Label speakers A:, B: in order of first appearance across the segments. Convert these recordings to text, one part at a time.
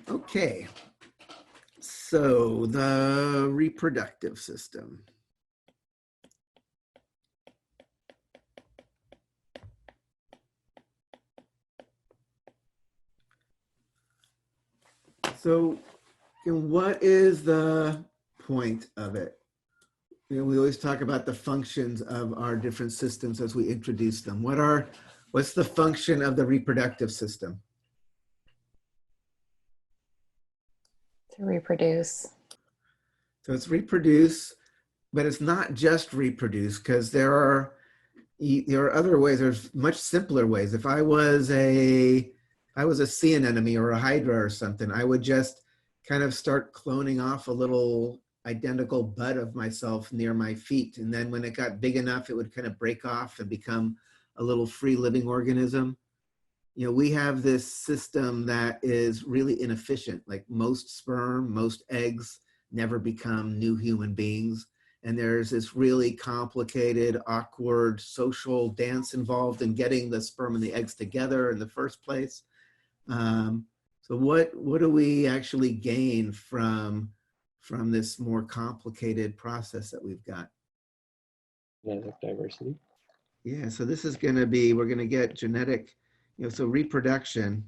A: Okay, so the reproductive system. So, what is the point of it? We always talk about the functions of our different systems as we introduce them. What's the function of the reproductive system?
B: To reproduce.
A: So it's reproduce, but it's not just reproduce, because there are other ways. There's much simpler ways. If I was a sea anemone or a hydra or something, I would just kind of start cloning off a little identical bud of myself near my feet. And then when it got big enough, it would kind of break off and become a little free living organism. We have this system that is really inefficient. Like most sperm, most eggs never become new human beings. And there's this really complicated, awkward social dance involved in getting the sperm and the eggs together in the first place. So what do we actually gain from this more complicated process that we've got?
C: Genetic diversity.
A: Yeah, so this is going to be, we're going to get genetic, so reproduction,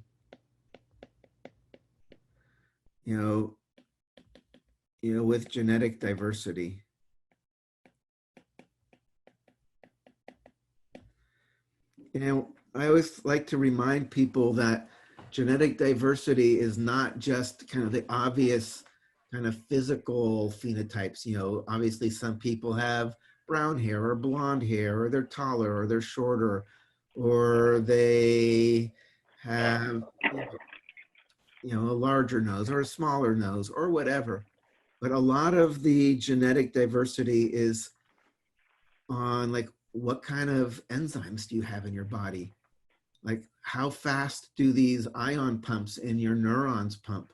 A: with genetic diversity. I always like to remind people that genetic diversity is not just kind of the obvious kind of physical phenotypes. Obviously some people have brown hair or blonde hair, or they're taller or they're shorter, or they have, a larger nose or a smaller nose or whatever. But a lot of the genetic diversity is on like, what kind of enzymes do you have in your body? Like how fast do these ion pumps in your neurons pump?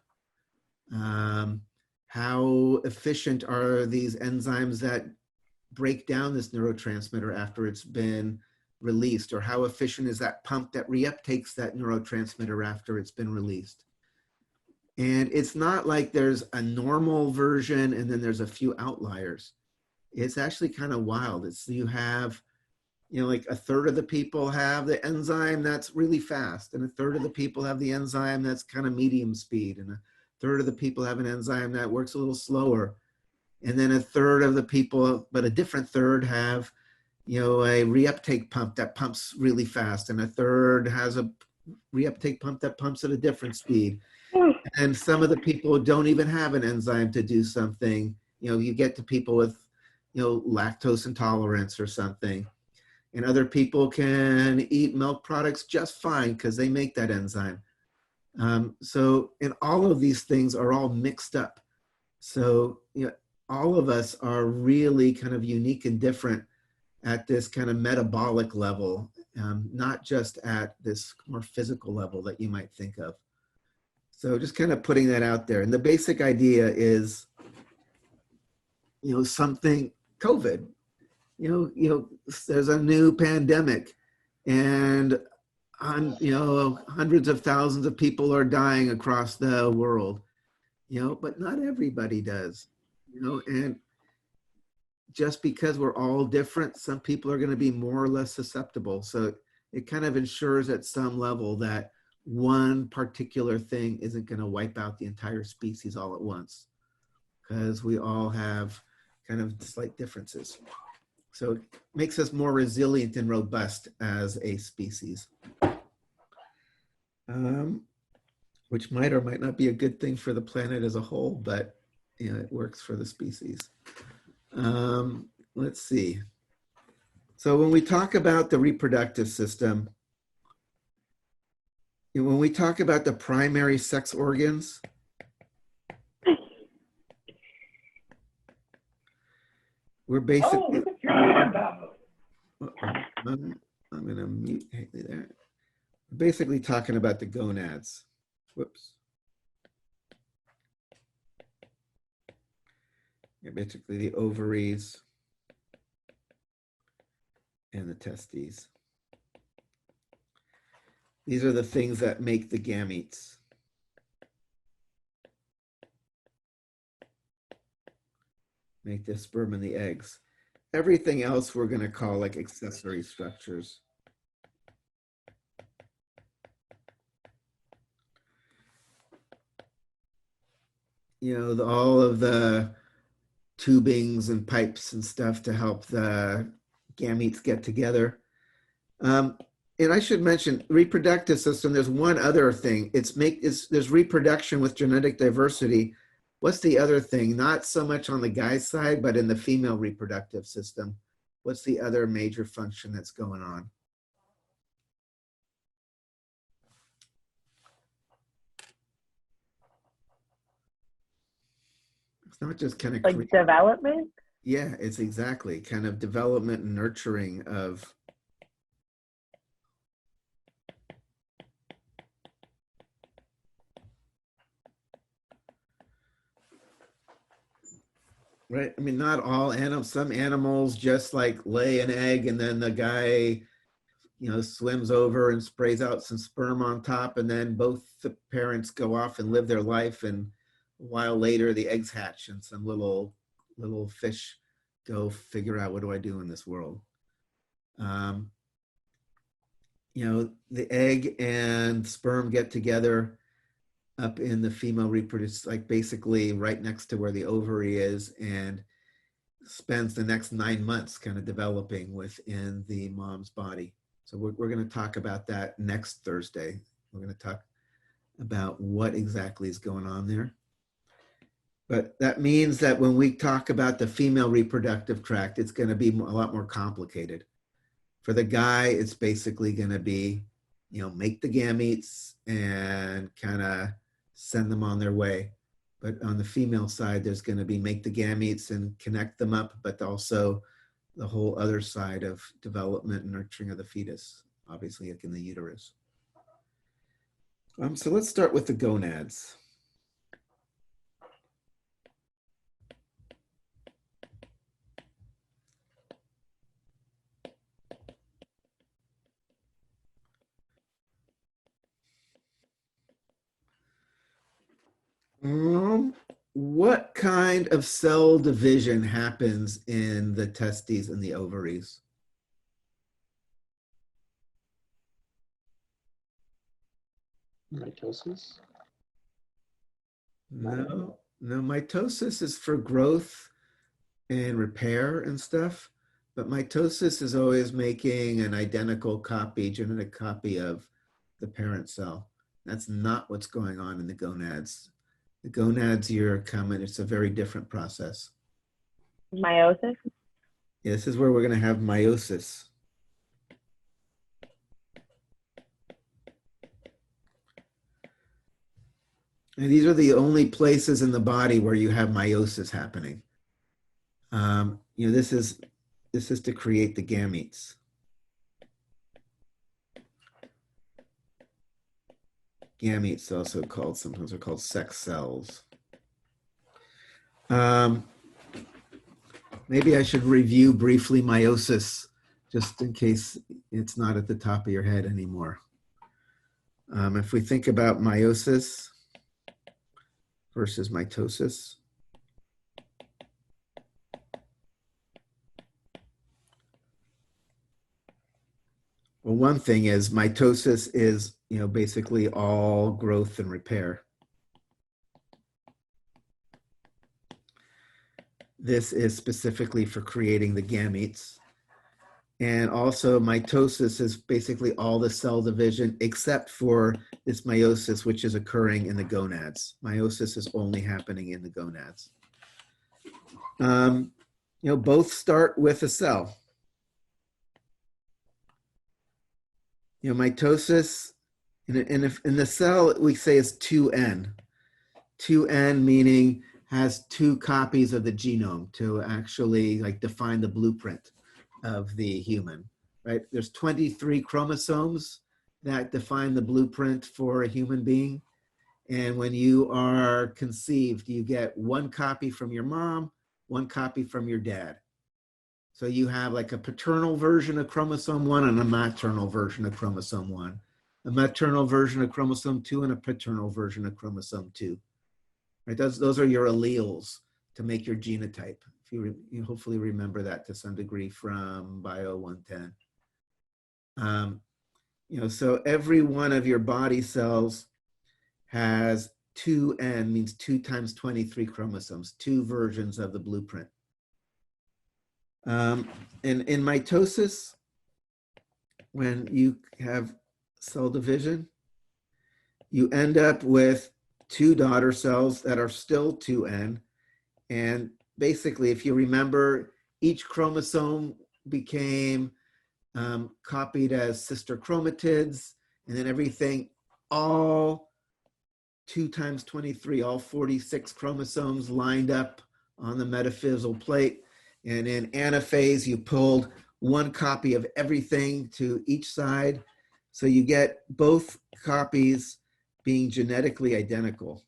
A: How efficient are these enzymes that break down this neurotransmitter after it's been released? Or how efficient is that pump that reuptakes that neurotransmitter after it's been released? And it's not like there's a normal version and then there's a few outliers. It's actually kind of wild. You have, like a third of the people have the enzyme that's really fast, and a third of the people have the enzyme that's kind of medium speed, and a third of the people have an enzyme that works a little slower. And then a third of the people, but a different third have, a reuptake pump that pumps really fast, and a third has a reuptake pump that pumps at a different speed. And some of the people don't even have an enzyme to do something. You get to people with, lactose intolerance or something. And other people can eat milk products just fine because they make that enzyme. So, and all of these things are all mixed up. So, all of us are really kind of unique and different at this kind of metabolic level, not just at this more physical level that you might think of. So just kind of putting that out there. And the basic idea is, something, COVID, there's a new pandemic, and hundreds of thousands of people are dying across the world, but not everybody does, and just because we're all different, some people are going to be more or less susceptible. So it kind of ensures at some level that one particular thing isn't going to wipe out the entire species all at once, because we all have kind of slight differences. So it makes us more resilient and robust as a species, which might or might not be a good thing for the planet as a whole, but it works for the species. Let's see. So when we talk about the reproductive system, when we talk about the primary sex organs, we're basically, I'm going to mute Haley there. We're basically talking about the gonads. Whoops. Yeah, basically the ovaries and the testes. These are the things that make the gametes. make the sperm and the eggs. Everything else we're going to call like accessory structures. You know, all of the tubings and pipes and stuff to help the gametes get together. And I should mention reproductive system. There's one other thing. There's reproduction with genetic diversity. What's the other thing? Not so much on the guy's side, but in the female reproductive system. What's the other major function that's going on? It's not just kind of
D: like development.
A: Yeah, it's exactly kind of development and nurturing of. Right. I mean, not all animals, some animals just like lay an egg and then the guy, you know, swims over and sprays out some sperm on top. And then both the parents go off and live their life. And a while later, the eggs hatch and some little fish go figure out, what do I do in this world? You know, the egg and sperm get together up in the female reproduce, like basically right next to where the ovary is, and spends the next 9 months kind of developing within the mom's body. So we're going to talk about that next Thursday. We're going to talk about what exactly is going on there. But that means that when we talk about the female reproductive tract, it's going to be a lot more complicated. For the guy, it's basically going to be, you know, make the gametes and kind of send them on their way. But on the female side, there's going to be make the gametes and connect them up, but also the whole other side of development and nurturing of the fetus, obviously like in the uterus. So let's start with the gonads. What kind of cell division happens in the testes and the ovaries?
C: Mitosis?
A: No, mitosis is for growth and repair and stuff, but mitosis is always making an identical copy, genetic copy of the parent cell. That's not what's going on in the gonads. The gonads, you're coming, it's a very different process.
D: Meiosis?
A: Yeah, this is where we're going to have meiosis. And these are the only places in the body where you have meiosis happening. You know, this is to create the gametes. Gametes also called, sometimes are called sex cells. Maybe I should review briefly meiosis, just in case it's not at the top of your head anymore. If we think about meiosis versus mitosis. Well, one thing is mitosis is, you know, basically all growth and repair. This is specifically for creating the gametes. And also mitosis is basically all the cell division except for this meiosis, which is occurring in the gonads. Meiosis is only happening in the gonads. You know, both start with a cell. You know, mitosis, in the cell, we say is 2N. 2N meaning has 2 copies of the genome to actually like define the blueprint of the human, right? There's 23 chromosomes that define the blueprint for a human being. And when you are conceived, you get 1 copy from your mom, 1 copy from your dad. So you have like a paternal version of chromosome 1 and a maternal version of chromosome 1, a maternal version of chromosome 2 and a paternal version of chromosome 2. Right? Those are your alleles to make your genotype If you hopefully remember that to some degree from Bio 110. So every one of your body cells has 2N, means 2 times 23 chromosomes, 2 versions of the blueprint. In mitosis, when you have cell division, you end up with 2 daughter cells that are still 2N. And basically, if you remember, each chromosome became copied as sister chromatids, and then everything, all 2 times 23, all 46 chromosomes lined up on the metaphyseal plate. And in anaphase, you pulled 1 copy of everything to each side. So you get both copies being genetically identical.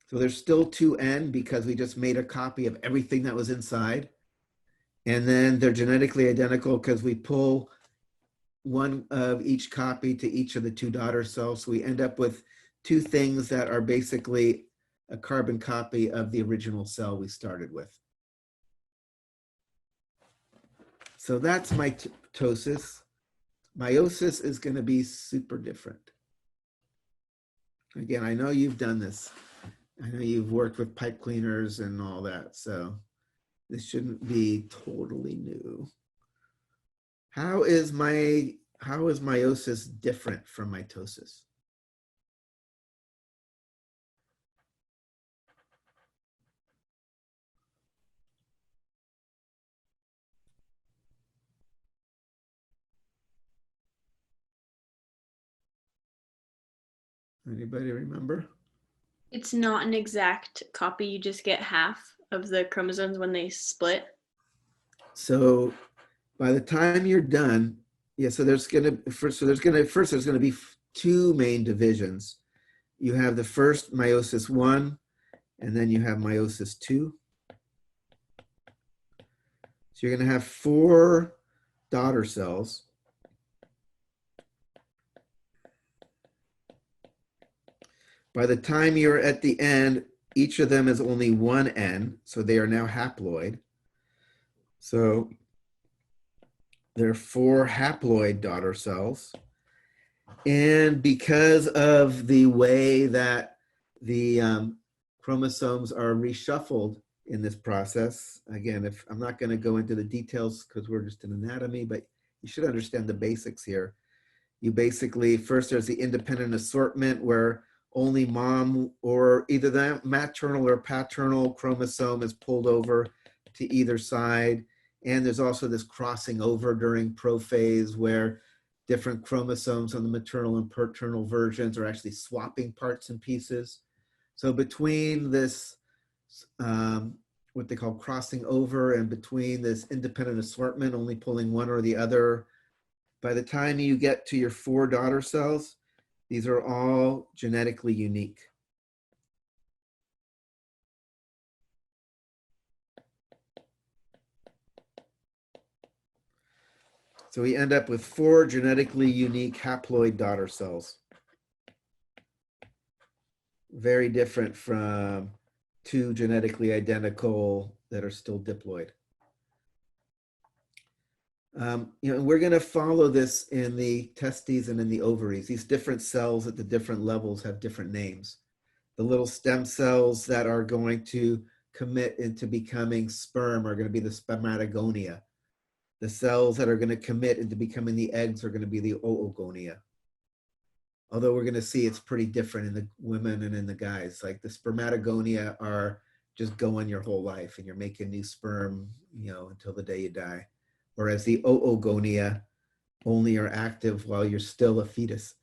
A: So there's still 2N because we just made a copy of everything that was inside. And then they're genetically identical because we pull 1 of each copy to each of the 2 daughter cells. So we end up with 2 things that are basically a carbon copy of the original cell we started with. So that's mitosis. Meiosis is going to be super different. Again, I know you've done this. I know you've worked with pipe cleaners and all that, so this shouldn't be totally new. How is meiosis different from mitosis? Anybody remember?
E: It's not an exact copy. You just get half of the chromosomes when they split.
A: So by the time you're done, so there's going to be 2 main divisions. You have the first meiosis 1, and then you have meiosis 2. So you're going to have 4 daughter cells. By the time you're at the end, each of them is only 1N, so they are now haploid. So there are 4 haploid daughter cells. And because of the way that the chromosomes are reshuffled in this process, again, if I'm not going to go into the details because we're just in anatomy, but you should understand the basics here. You basically, first there's the independent assortment where only mom or either the maternal or paternal chromosome is pulled over to either side. And there's also this crossing over during prophase where different chromosomes on the maternal and paternal versions are actually swapping parts and pieces. So between this, what they call crossing over, and between this independent assortment, only pulling one or the other, by the time you get to your 4 daughter cells, these are all genetically unique. So we end up with 4 genetically unique haploid daughter cells. Very different from 2 genetically identical that are still diploid. We're going to follow this in the testes and in the ovaries. These different cells at the different levels have different names. The little stem cells that are going to commit into becoming sperm are going to be the spermatogonia. The cells that are going to commit into becoming the eggs are going to be the oogonia. Although we're going to see it's pretty different in the women and in the guys. Like the spermatogonia are just going your whole life and you're making new sperm, until the day you die. Whereas the oogonia only are active while you're still a fetus.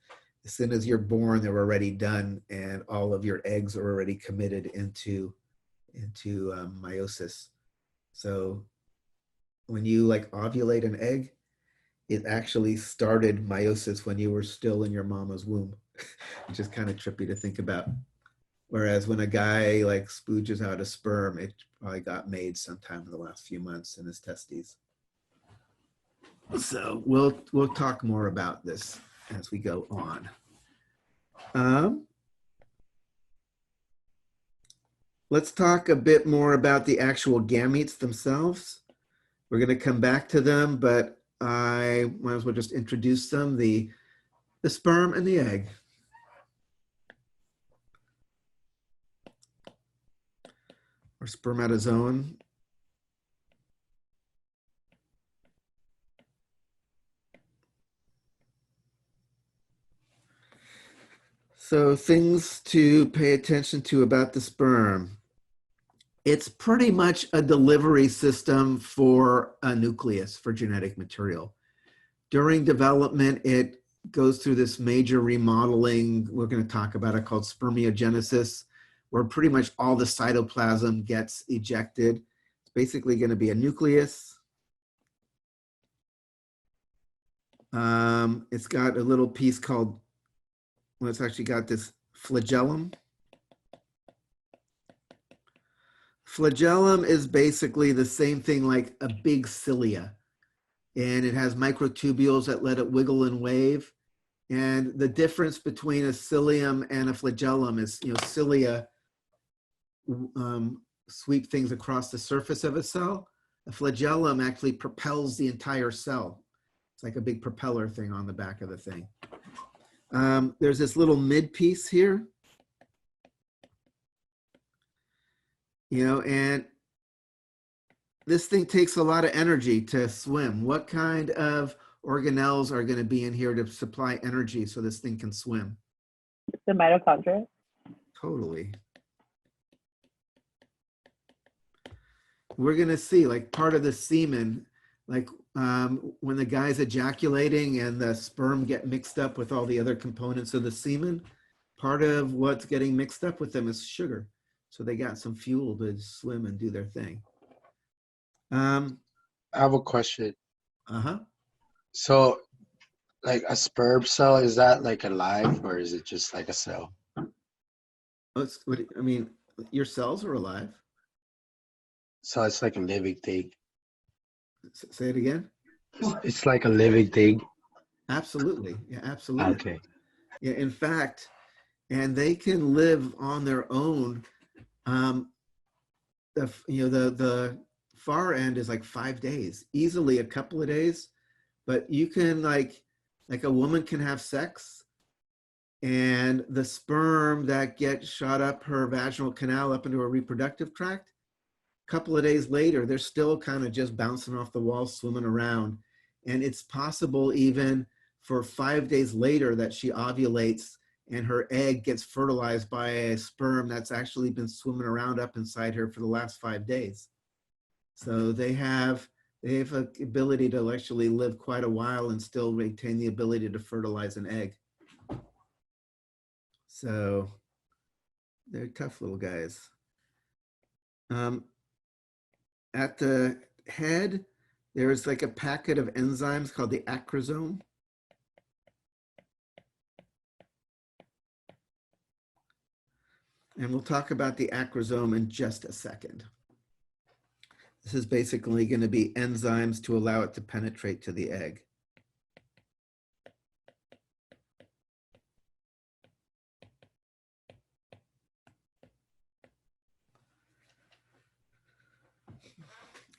A: As soon as you're born, they're already done and all of your eggs are already committed into meiosis. So when you ovulate an egg, it actually started meiosis when you were still in your mama's womb, which is kind of trippy to think about. Whereas when a guy spooges out a sperm, it probably got made sometime in the last few months in his testes. So we'll talk more about this as we go on. Let's talk a bit more about the actual gametes themselves. We're going to come back to them, but I might as well just introduce them, the sperm and the egg. Or spermatozoon. So things to pay attention to about the sperm. It's pretty much a delivery system for a nucleus for genetic material. During development, it goes through this major remodeling. We're going to talk about it called spermiogenesis, where pretty much all the cytoplasm gets ejected. It's basically going to be a nucleus. It's got a little piece called, well, it's actually got this flagellum. Flagellum is basically the same thing like a big cilia, and it has microtubules that let it wiggle and wave. And the difference between a cilium and a flagellum is, cilia sweep things across the surface of a cell. A flagellum actually propels the entire cell. It's like a big propeller thing on the back of the thing. There's this little mid piece here, and this thing takes a lot of energy to swim. What kind of organelles are going to be in here to supply energy so this thing can swim?
D: The mitochondria.
A: Totally. We're going to see like part of the semen, like when the guy's ejaculating and the sperm get mixed up with all the other components of the semen, part of what's getting mixed up with them is sugar. So they got some fuel to swim and do their thing.
F: I have a question.
A: Uh-huh.
F: So, like a sperm cell, is that like alive or is it just like a cell?
A: I mean, your cells are alive.
F: So it's like a living thing.
A: Say it again.
F: It's like a living thing.
A: Absolutely. Yeah, absolutely.
F: Okay.
A: Yeah, in fact, and they can live on their own. The far end is like 5 days, easily a couple of days, but you can like a woman can have sex and the sperm that gets shot up her vaginal canal up into her reproductive tract, a couple of days later, they're still kind of just bouncing off the wall, swimming around. And it's possible even for 5 days later that she ovulates and her egg gets fertilized by a sperm that's actually been swimming around up inside her for the last 5 days. So they have an ability to actually live quite a while and still retain the ability to fertilize an egg. So they're tough little guys. At the head, there's like a packet of enzymes called the acrosome. And we'll talk about the acrosome in just a second. This is basically going to be enzymes to allow it to penetrate to the egg.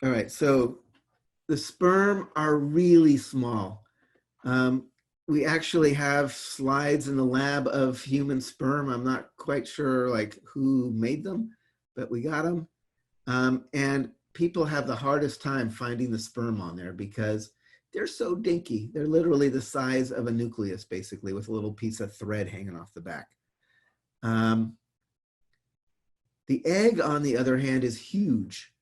A: All right, so the sperm are really small. We actually have slides in the lab of human sperm. I'm not quite sure like who made them, but we got them. And people have the hardest time finding the sperm on there because they're so dinky. They're literally the size of a nucleus, basically, with a little piece of thread hanging off the back. The egg, on the other hand, is huge.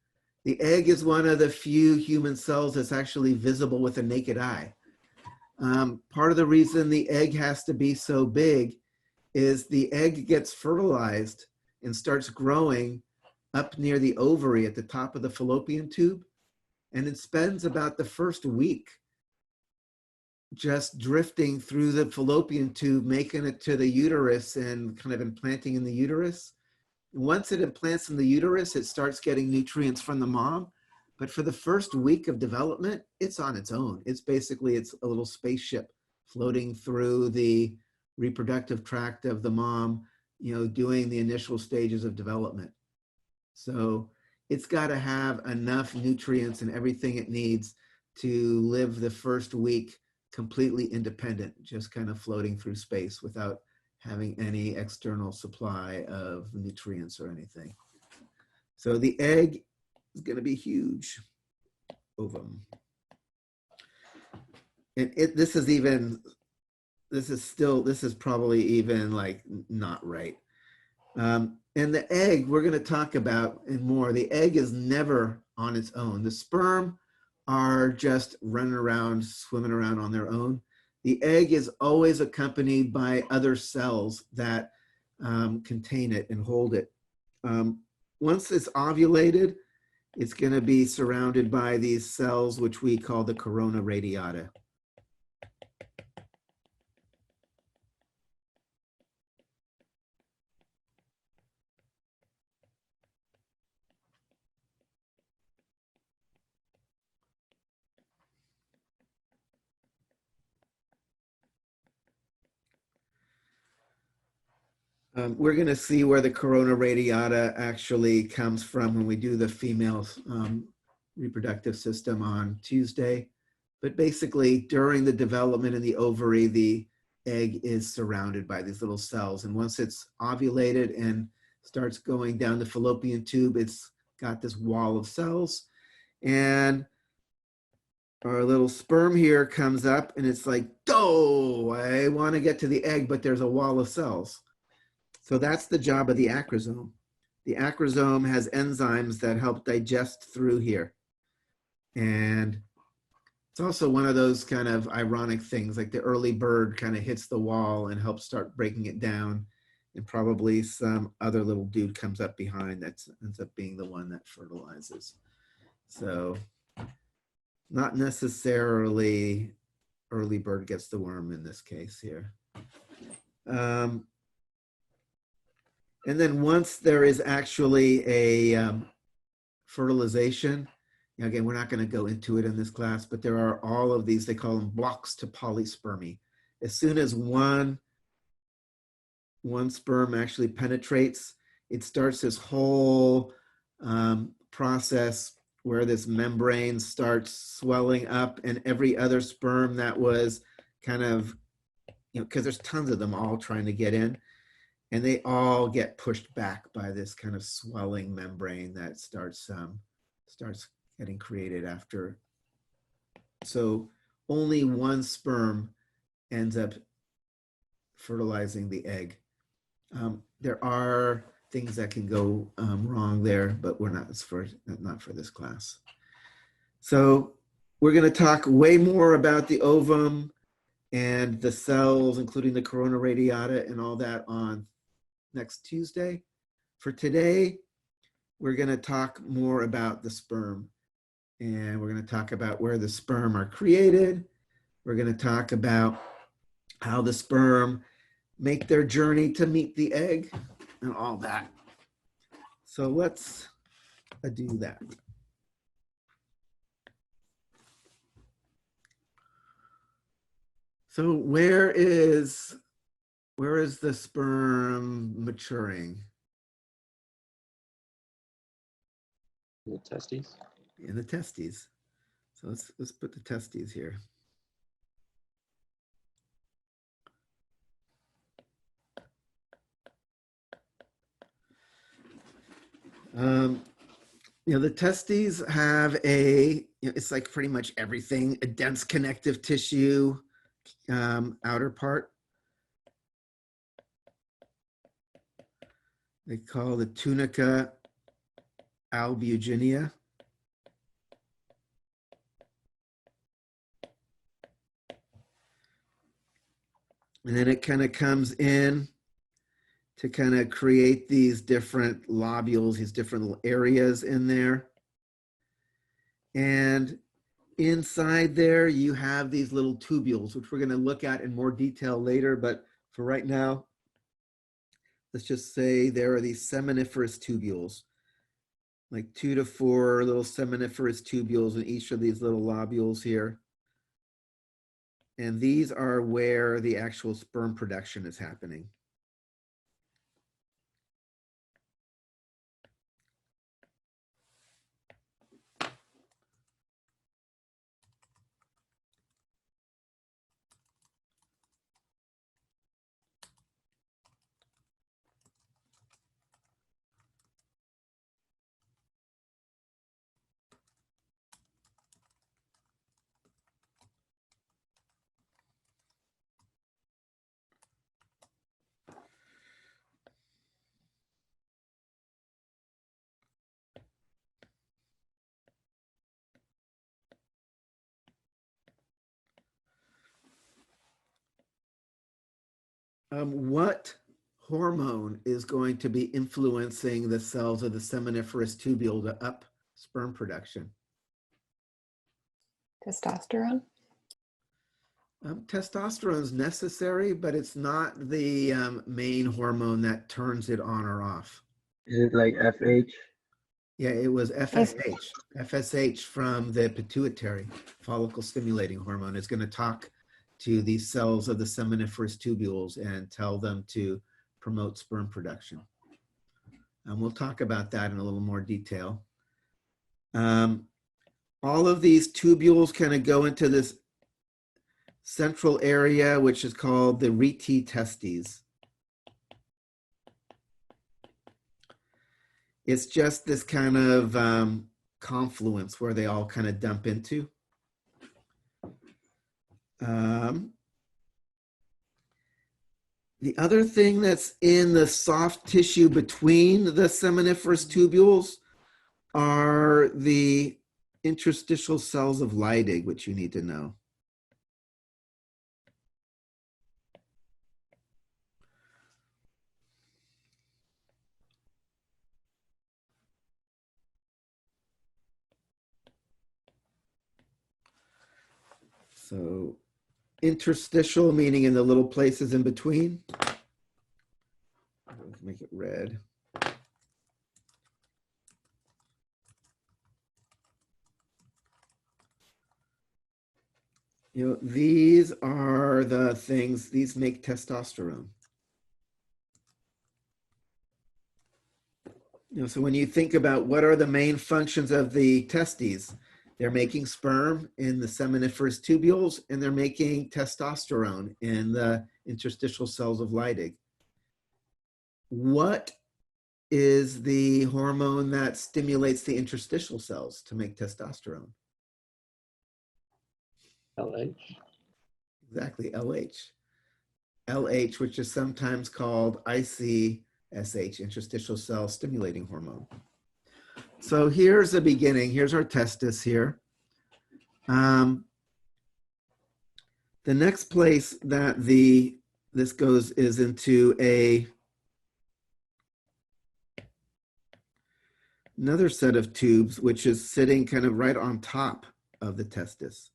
A: The egg is one of the few human cells that's actually visible with a naked eye. Part of the reason the egg has to be so big is the egg gets fertilized and starts growing up near the ovary at the top of the fallopian tube. And it spends about the first week just drifting through the fallopian tube, making it to the uterus and kind of implanting in the uterus. Once it implants in the uterus, it starts getting nutrients from the mom. But for the first week of development, it's on its own. It's a little spaceship floating through the reproductive tract of the mom, doing the initial stages of development. So it's got to have enough nutrients and everything it needs to live the first week completely independent, just kind of floating through space without having any external supply of nutrients or anything. So the egg is going to be huge. Ovum. And this is probably even like not right. And the egg we're going to talk about and more. The egg is never on its own. The sperm are just running around, swimming around on their own. The egg is always accompanied by other cells that contain it and hold it. Once it's ovulated, it's going to be surrounded by these cells, which we call the corona radiata. We're going to see where the corona radiata actually comes from when we do the female reproductive system on Tuesday. But basically, during the development in the ovary, the egg is surrounded by these little cells. And once it's ovulated and starts going down the fallopian tube, it's got this wall of cells. And our little sperm here comes up and it's like, oh, I want to get to the egg, but there's a wall of cells. So that's the job of the acrosome. The acrosome has enzymes that help digest through here. And it's also one of those kind of ironic things, like the early bird kind of hits the wall and helps start breaking it down. And probably some other little dude comes up behind that ends up being the one that fertilizes. So not necessarily early bird gets the worm in this case here. And then once there is actually a fertilization, again, we're not going to go into it in this class, but there are all of these, they call them blocks to polyspermy. As soon as one sperm actually penetrates, it starts this whole process where this membrane starts swelling up, and every other sperm that was kind of, because there's tons of them all trying to get in, and they all get pushed back by this kind of swelling membrane that starts getting created after. So only one sperm ends up fertilizing the egg. There are things that can go wrong there, but we're not for this class. So we're going to talk way more about the ovum and the cells, including the corona radiata and all that on next Tuesday. For today, we're going to talk more about the sperm, and we're going to talk about where the sperm are created. We're going to talk about how the sperm make their journey to meet the egg and all that. So let's do that. So where is the sperm maturing?
C: The testes.
A: In the testes. So let's put the testes here. The testes have it's like pretty much everything, a dense connective tissue, outer part. They call the tunica albuginea. And then it kind of comes in to kind of create these different lobules, these different little areas in there. And inside there, you have these little tubules, which we're going to look at in more detail later. But for right now, let's just say there are these seminiferous tubules, like 2 to 4 little seminiferous tubules in each of these little lobules here. And these are where the actual sperm production is happening. What hormone is going to be influencing the cells of the seminiferous tubule to up sperm production?
B: Testosterone.
A: Testosterone is necessary, but it's not the main hormone that turns it on or off.
F: Is it like FH?
A: Yeah, it was FSH. FSH from the pituitary, follicle stimulating hormone, is going to talk to these cells of the seminiferous tubules and tell them to promote sperm production. And we'll talk about that in a little more detail. All of these tubules kind of go into this central area, which is called the rete testes. It's just this kind of confluence where they all kind of dump into. The other thing that's in the soft tissue between the seminiferous tubules are the interstitial cells of Leydig, which you need to know. So interstitial, meaning in the little places in between. Let's make it red. You know, these are the things, these make testosterone. You know, so when you think about what are the main functions of the testes, they're making sperm in the seminiferous tubules, and they're making testosterone in the interstitial cells of Leydig. What is the hormone that stimulates the interstitial cells to make testosterone?
C: LH.
A: Exactly, LH. LH, which is sometimes called ICSH, interstitial cell stimulating hormone. So here's the beginning. Here's our testis here. The next place that this goes is into another set of tubes, which is sitting kind of right on top of the testis.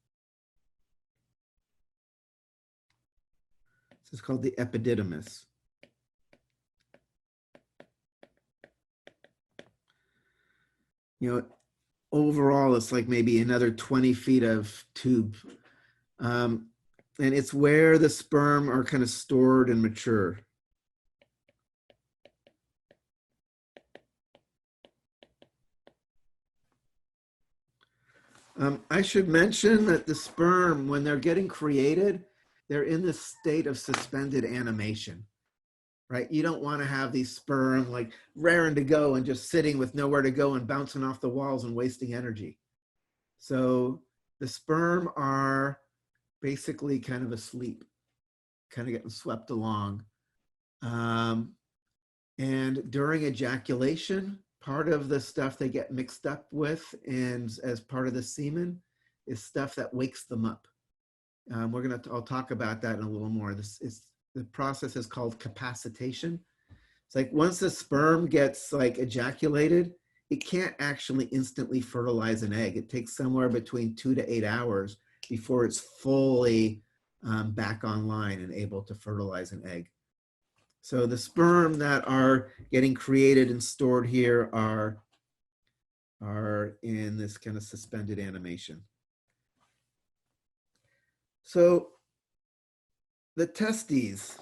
A: This is called the epididymis. You know, overall, it's like maybe another 20 feet of tube. And it's where the sperm are kind of stored and mature. I should mention that the sperm, when they're getting created, they're in this state of suspended animation, right? You don't want to have these sperm like raring to go and just sitting with nowhere to go and bouncing off the walls and wasting energy. So the sperm are basically kind of asleep, kind of getting swept along. And during ejaculation, part of the stuff they get mixed up with and as part of the semen is stuff that wakes them up. I'll talk about that in a little more. The process is called capacitation. It's like once the sperm gets like ejaculated, it can't actually instantly fertilize an egg. It takes somewhere between 2 to 8 hours before it's fully back online and able to fertilize an egg. So the sperm that are getting created and stored here are in this kind of suspended animation. So the testes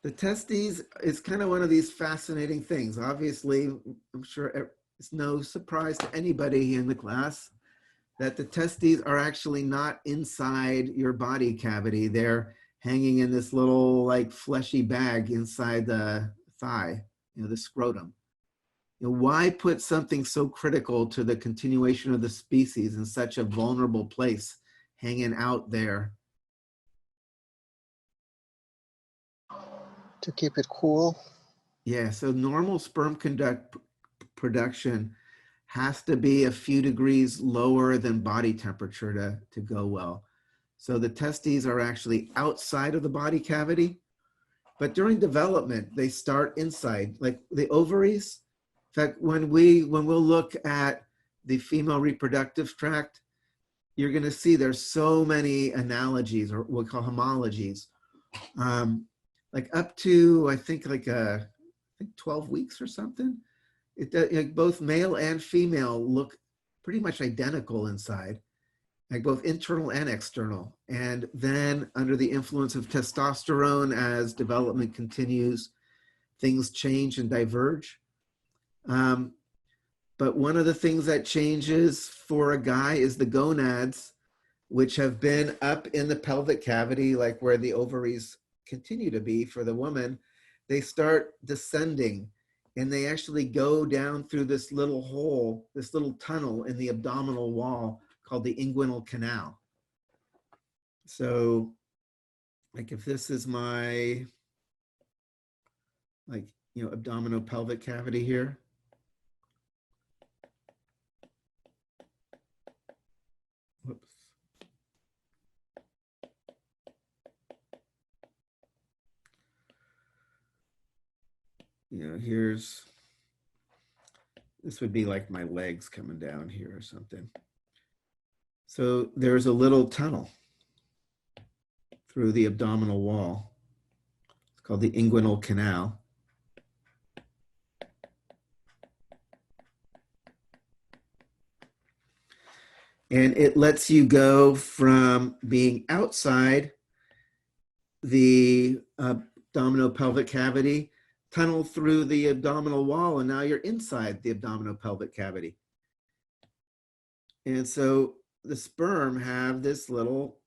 A: is kind of one of these fascinating things. Obviously, I'm sure it's no surprise to anybody in the class that the testes are actually not inside your body cavity. They're hanging in this little like fleshy bag inside the thigh, the scrotum. Why put something so critical to the continuation of the species in such a vulnerable place hanging out there?
G: To keep it cool.
A: Yeah, so normal sperm production has to be a few degrees lower than body temperature to go well. So the testes are actually outside of the body cavity, But during development, they start inside, like the ovaries. In fact, when we'll look at the female reproductive tract, you're going to see there's so many analogies, or what we call homologies, like up to I think 12 weeks or something. Like both male and female look pretty much identical inside, like both internal and external. And then under the influence of testosterone, as development continues, things change and diverge. But one of the things that changes for a guy is the gonads, which have been up in the pelvic cavity, like where the ovaries continue to be for the woman. They start descending, and they actually go down through this little hole, this little tunnel in the abdominal wall called the inguinal canal. So like if this is my abdominopelvic cavity here. Whoops. This would be like my legs coming down here or something. So there's a little tunnel through the abdominal wall. It's called the inguinal canal. And it lets you go from being outside the abdominopelvic cavity, tunnel through the abdominal wall, and now you're inside the abdominopelvic cavity. And so the sperm have this little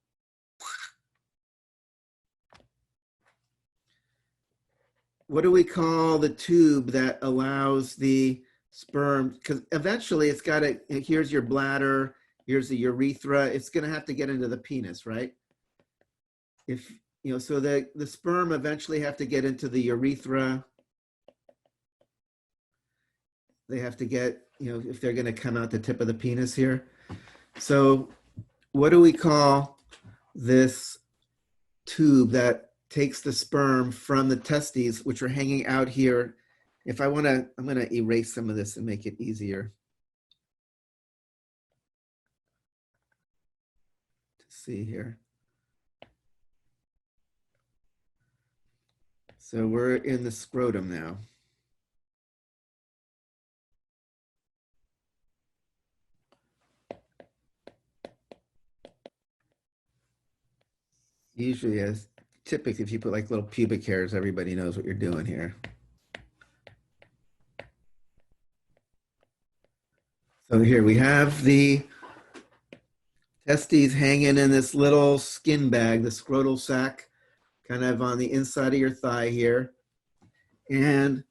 A: what do we call the tube that allows the sperm, because eventually it's got to, here's your bladder, here's the urethra, it's going to have to get into the penis, right? So the sperm eventually have to get into the urethra. They have to get, if they're going to come out the tip of the penis here. So what do we call this tube that takes the sperm from the testes, which are hanging out here? I'm going to erase some of this and make it easier to see here. So we're in the scrotum now. Usually, typically, if you put like little pubic hairs, everybody knows what you're doing here. So here we have the testes hanging in this little skin bag, the scrotal sac, kind of on the inside of your thigh here, and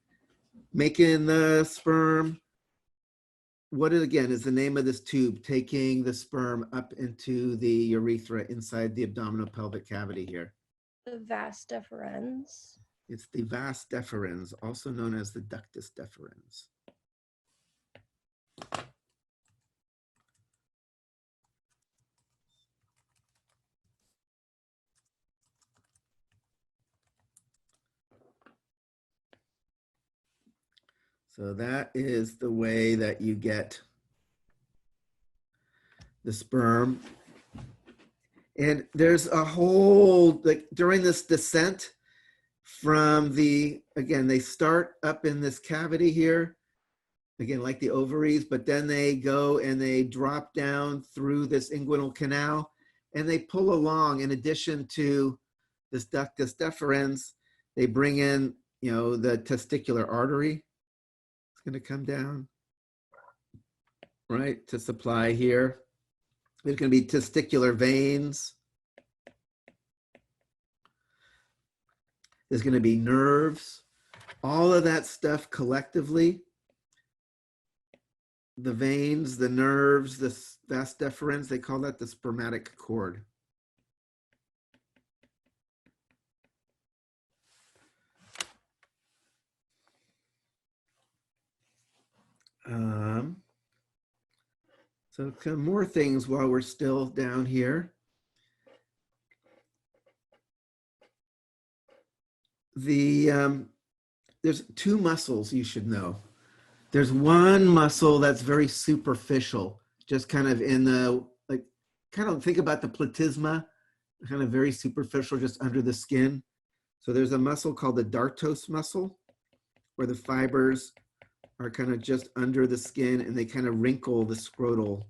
A: making the sperm. What again is the name of this tube taking the sperm up into the urethra inside the abdominopelvic cavity here?
G: The vas deferens.
A: It's the vas deferens, also known as the ductus deferens. So that is the way that you get the sperm. And there's a whole, like during this descent from again, they start up in this cavity here, again, like the ovaries, but then they go and they drop down through this inguinal canal, and they pull along, in addition to this ductus deferens, they bring in, the testicular artery. It's going to come down, right, to supply here. There's going to be testicular veins. There's going to be nerves. All of that stuff collectively, the veins, the nerves, the vas deferens, they call that the spermatic cord. So some more things while we're still down here. there's two muscles you should know. There's one muscle that's very superficial, just kind of in the, like, kind of think about the platysma, kind of very superficial, just under the skin. So there's a muscle called the dartos muscle, where the fibers are kind of just under the skin and they kind of wrinkle the scrotum.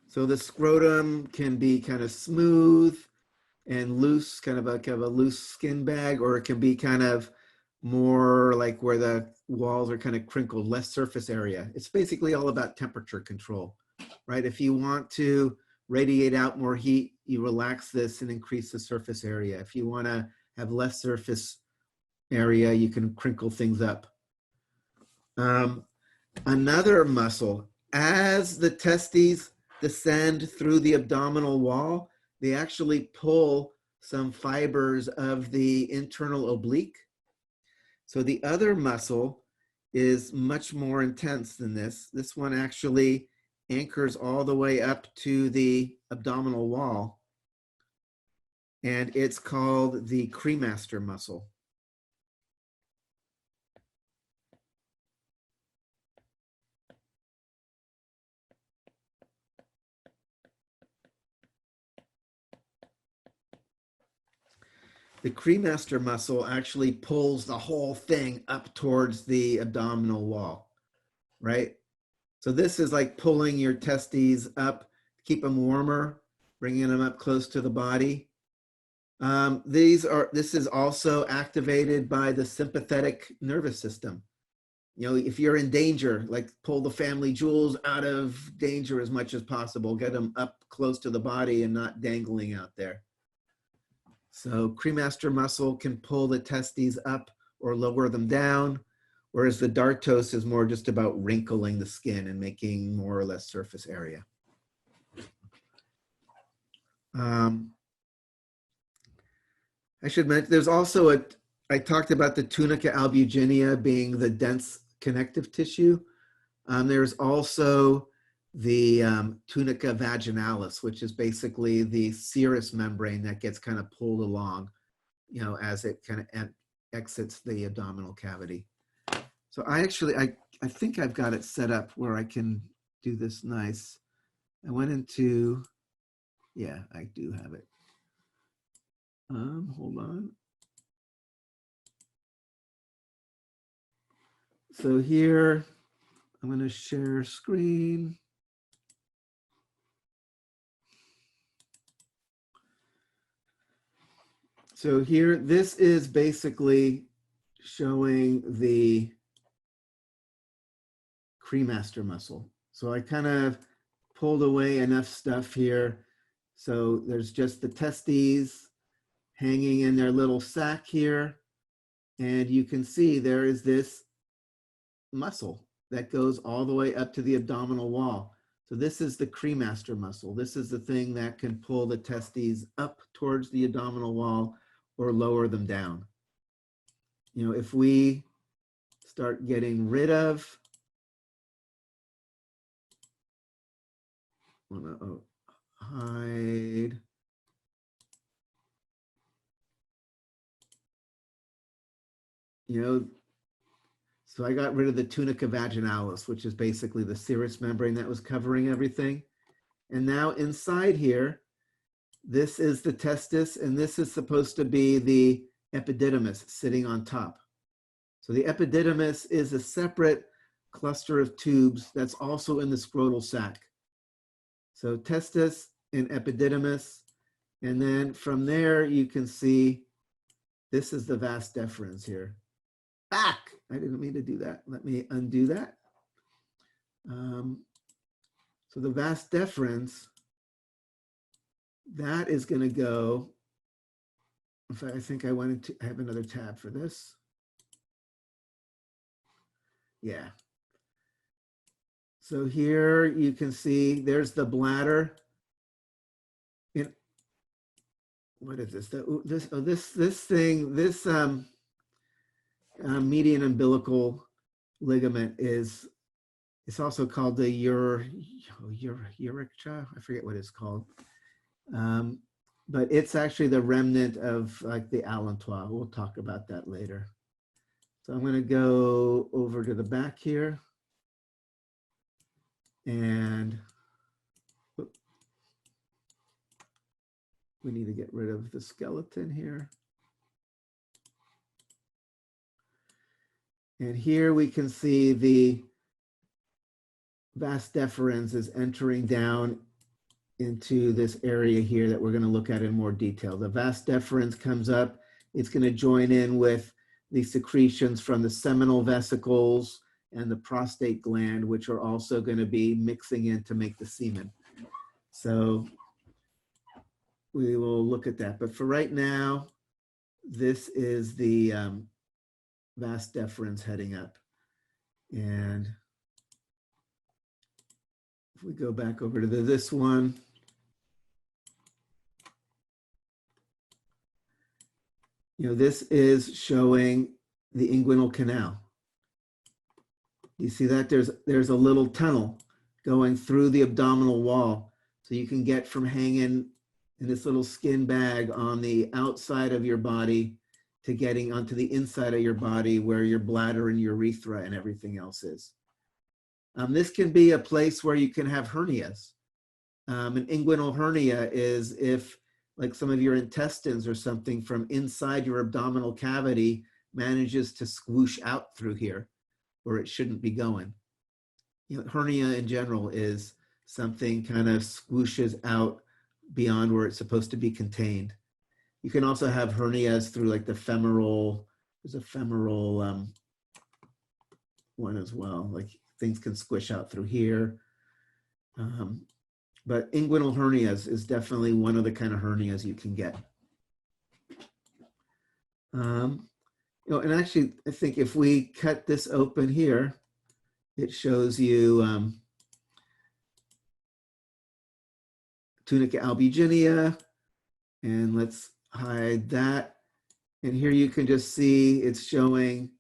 A: So the scrotum can be kind of smooth and loose, kind of a loose skin bag, or it can be kind of more like where the walls are kind of crinkled, less surface area. It's basically all about temperature control, right? If you want to radiate out more heat, you relax this and increase the surface area. If you want to have less surface area, you can crinkle things up. Another muscle, as the testes descend through the abdominal wall, they actually pull some fibers of the internal oblique. So the other muscle is much more intense than this. This one actually anchors all the way up to the abdominal wall, and it's called the cremaster muscle. The cremaster muscle actually pulls the whole thing up towards the abdominal wall, right? So this is like pulling your testes up, keep them warmer, bringing them up close to the body. This is also activated by the sympathetic nervous system. You know, if you're in danger, like pull the family jewels out of danger as much as possible, get them up close to the body and not dangling out there. So cremaster muscle can pull the testes up or lower them down, whereas the dartos is more just about wrinkling the skin and making more or less surface area. I should mention, there's also I talked about the tunica albuginea being the dense connective tissue. There's also the tunica vaginalis, which is basically the serous membrane that gets kind of pulled along, you know, as it kind of exits the abdominal cavity. So I think I've got it set up where I can do this nice. I went into, yeah, I do have it. Hold on. So here, I'm going to share screen. So here, this is basically showing the cremaster muscle. So I kind of pulled away enough stuff here. So there's just the testes hanging in their little sac here. And you can see there is this muscle that goes all the way up to the abdominal wall. So this is the cremaster muscle. This is the thing that can pull the testes up towards the abdominal wall or lower them down. You know, if we start getting rid of, hide. You know, so I got rid of the tunica vaginalis, which is basically the serous membrane that was covering everything. And now inside here, this is the testis, and this is supposed to be the epididymis sitting on top. So the epididymis is a separate cluster of tubes that's also in the scrotal sac. So testis and epididymis, and then from there you can see this is the vas deferens here. Back! I didn't mean to do that. Let me undo that. So the vas deferens, that is going to go, in fact, I think I have another tab for this. Yeah. So here you can see there's the bladder. What is this? This median umbilical ligament is, it's also called the urethra. I forget what it's called. But it's actually the remnant of like the allantois. We'll talk about that later. So I'm going to go over to the back here. And we need to get rid of the skeleton here. And here we can see the vas deferens is entering down into this area here that we're going to look at in more detail. The vas deferens comes up. It's going to join in with the secretions from the seminal vesicles and the prostate gland, which are also going to be mixing in to make the semen. So we will look at that. But for right now, this is the vas deferens heading up. And if we go back over to this one, this is showing the inguinal canal. You see that there's a little tunnel going through the abdominal wall. So you can get from hanging in this little skin bag on the outside of your body to getting onto the inside of your body where your bladder and urethra and everything else is. This can be a place where you can have hernias. An inguinal hernia is if like some of your intestines or something from inside your abdominal cavity manages to squoosh out through here where it shouldn't be going. Hernia in general is something kind of squooshes out beyond where it's supposed to be contained. You can also have hernias through like the femoral, there's a femoral one as well, like things can squish out through here. But inguinal hernias is definitely one of the kind of hernias you can get. And actually, I think if we cut this open here, it shows you tunica albuginea, and let's hide that. And here you can just see it's showing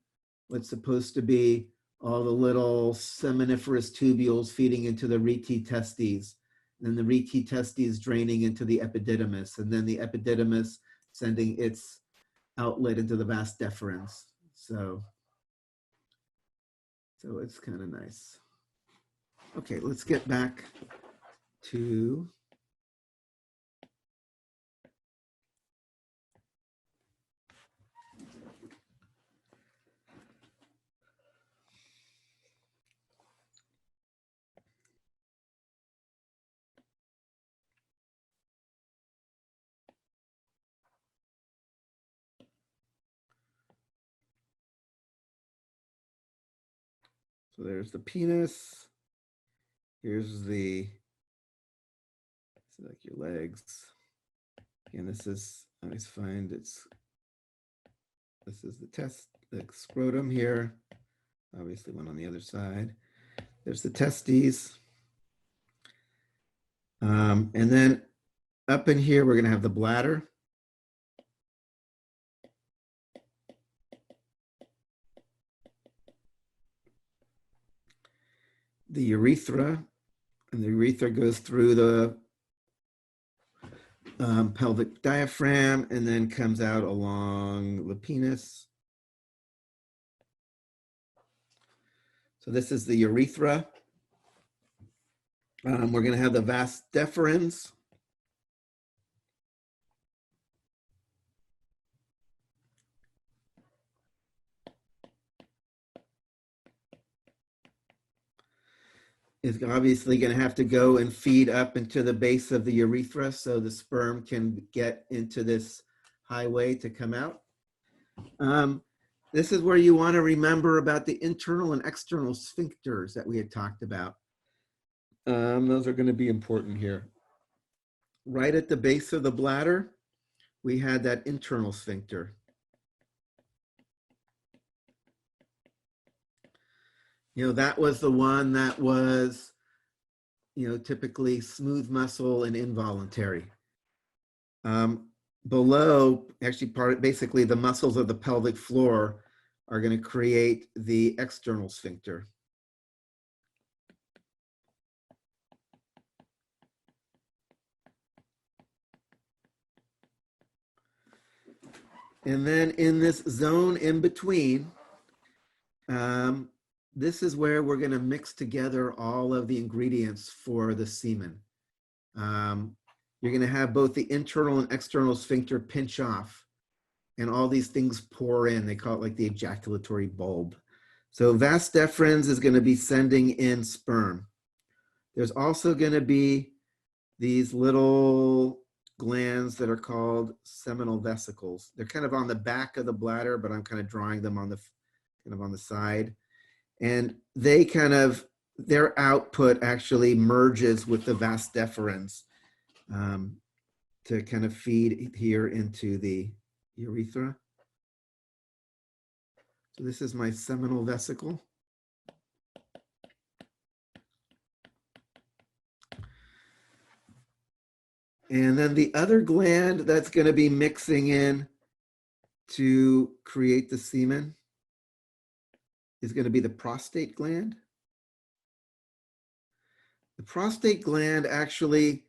A: what's supposed to be all the little seminiferous tubules feeding into the rete testes, and the rete testes draining into the epididymis, and then the epididymis sending its outlet into the vas deferens. So it's kind of nice. Okay, let's get back to so there's the penis. Here's like your legs. And this is, I always find this is the scrotum here. Obviously one on the other side. There's the testes. And then up in here, we're gonna have the bladder. The urethra, and the urethra goes through the pelvic diaphragm and then comes out along the penis. So this is the urethra. We're going to have the vas deferens. Is obviously going to have to go and feed up into the base of the urethra so the sperm can get into this highway to come out. This is where you want to remember about the internal and external sphincters that we had talked about. Those are going to be important here. Right at the base of the bladder, we had that internal sphincter. That was the one that was, typically smooth muscle and involuntary. Below, actually basically the muscles of the pelvic floor are going to create the external sphincter. And then in this zone in between, this is where we're going to mix together all of the ingredients for the semen. You're going to have both the internal and external sphincter pinch off, and all these things pour in. They call it like the ejaculatory bulb. So vas deferens is going to be sending in sperm. There's also going to be these little glands that are called seminal vesicles. They're kind of on the back of the bladder, but I'm kind of drawing them on the side. And they their output actually merges with the vas deferens to kind of feed here into the urethra. So this is my seminal vesicle. And then the other gland that's going to be mixing in to create the semen is going to be the prostate gland. The prostate gland actually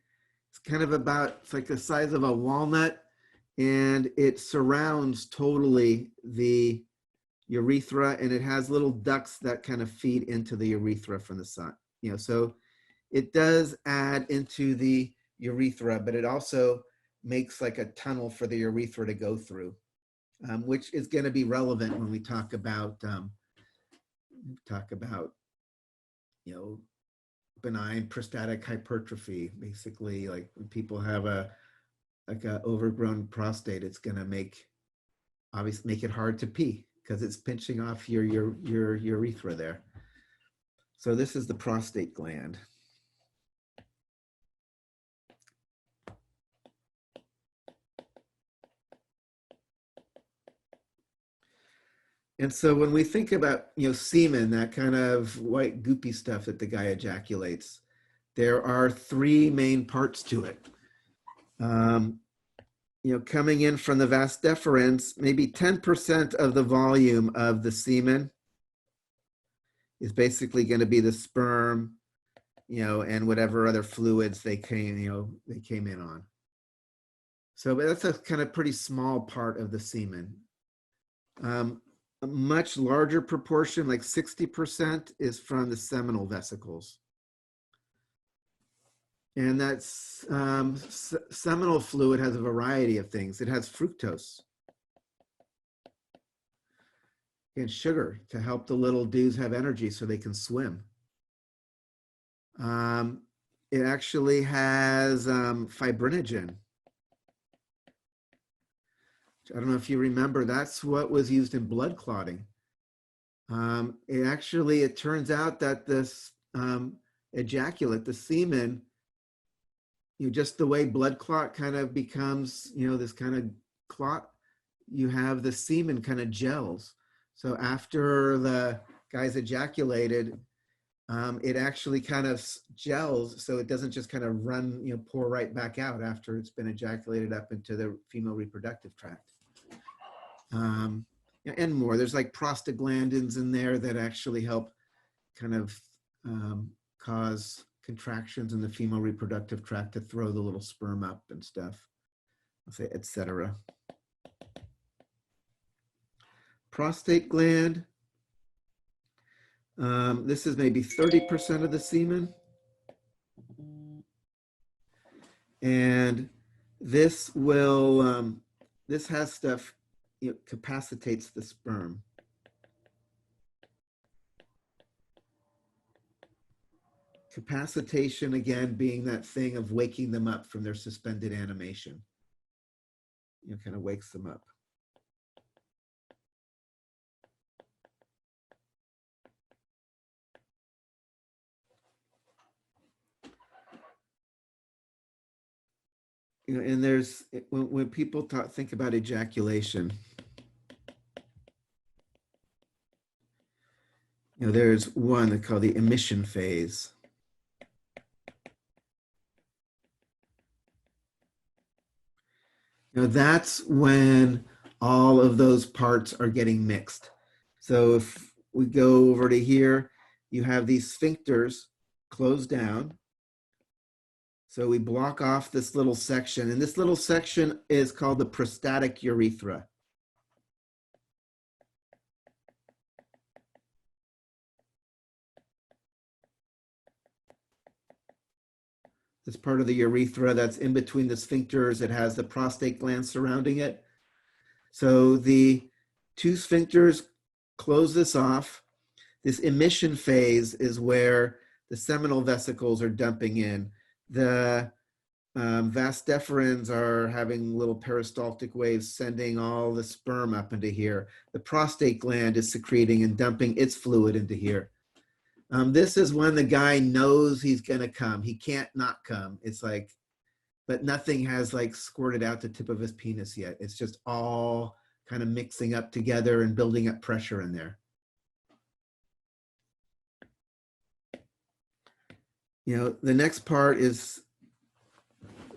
A: is kind of it's like the size of a walnut, and it surrounds totally the urethra, and it has little ducts that kind of feed into the urethra from the side. So it does add into the urethra, but it also makes like a tunnel for the urethra to go through, which is going to be relevant when we talk about benign prostatic hypertrophy. Basically, like when people have a overgrown prostate, it's going to make it hard to pee because it's pinching off your urethra there. So this is the prostate gland. And so when we think about, semen, that kind of white goopy stuff that the guy ejaculates, there are three main parts to it. Coming in from the vas deferens, maybe 10% of the volume of the semen is basically going to be the sperm, and whatever other fluids they came in on. So that's a kind of pretty small part of the semen. A much larger proportion, like 60%, is from the seminal vesicles. And that's seminal fluid has a variety of things. It has fructose and sugar to help the little dudes have energy so they can swim. It actually has fibrinogen. I don't know if you remember, that's what was used in blood clotting. It turns out that this ejaculate, the semen, just the way blood clot kind of becomes, this kind of clot, you have the semen kind of gels. So after the guy's ejaculated, it actually kind of gels, so it doesn't just kind of run, pour right back out after it's been ejaculated up into the female reproductive tract. And more. There's like prostaglandins in there that actually help kind of cause contractions in the female reproductive tract to throw the little sperm up and stuff, etc. Prostate gland. This is maybe 30% of the semen. And this will, this has stuff, capacitates the sperm. Capacitation, again, being that thing of waking them up from their suspended animation. Kind of wakes them up. And there's, when people think about ejaculation, there's one they call the emission phase. That's when all of those parts are getting mixed. So if we go over to here, you have these sphincters closed down. So we block off this little section, and this little section is called the prostatic urethra. This part of the urethra that's in between the sphincters, it has the prostate gland surrounding it. So the two sphincters close this off. This emission phase is where the seminal vesicles are dumping in. The vas deferens are having little peristaltic waves sending all the sperm up into here. The prostate gland is secreting and dumping its fluid into here. This is when the guy knows he's gonna come. He can't not come. It's like, but nothing has like squirted out the tip of his penis yet. It's just all kind of mixing up together and building up pressure in there. You know, the next part is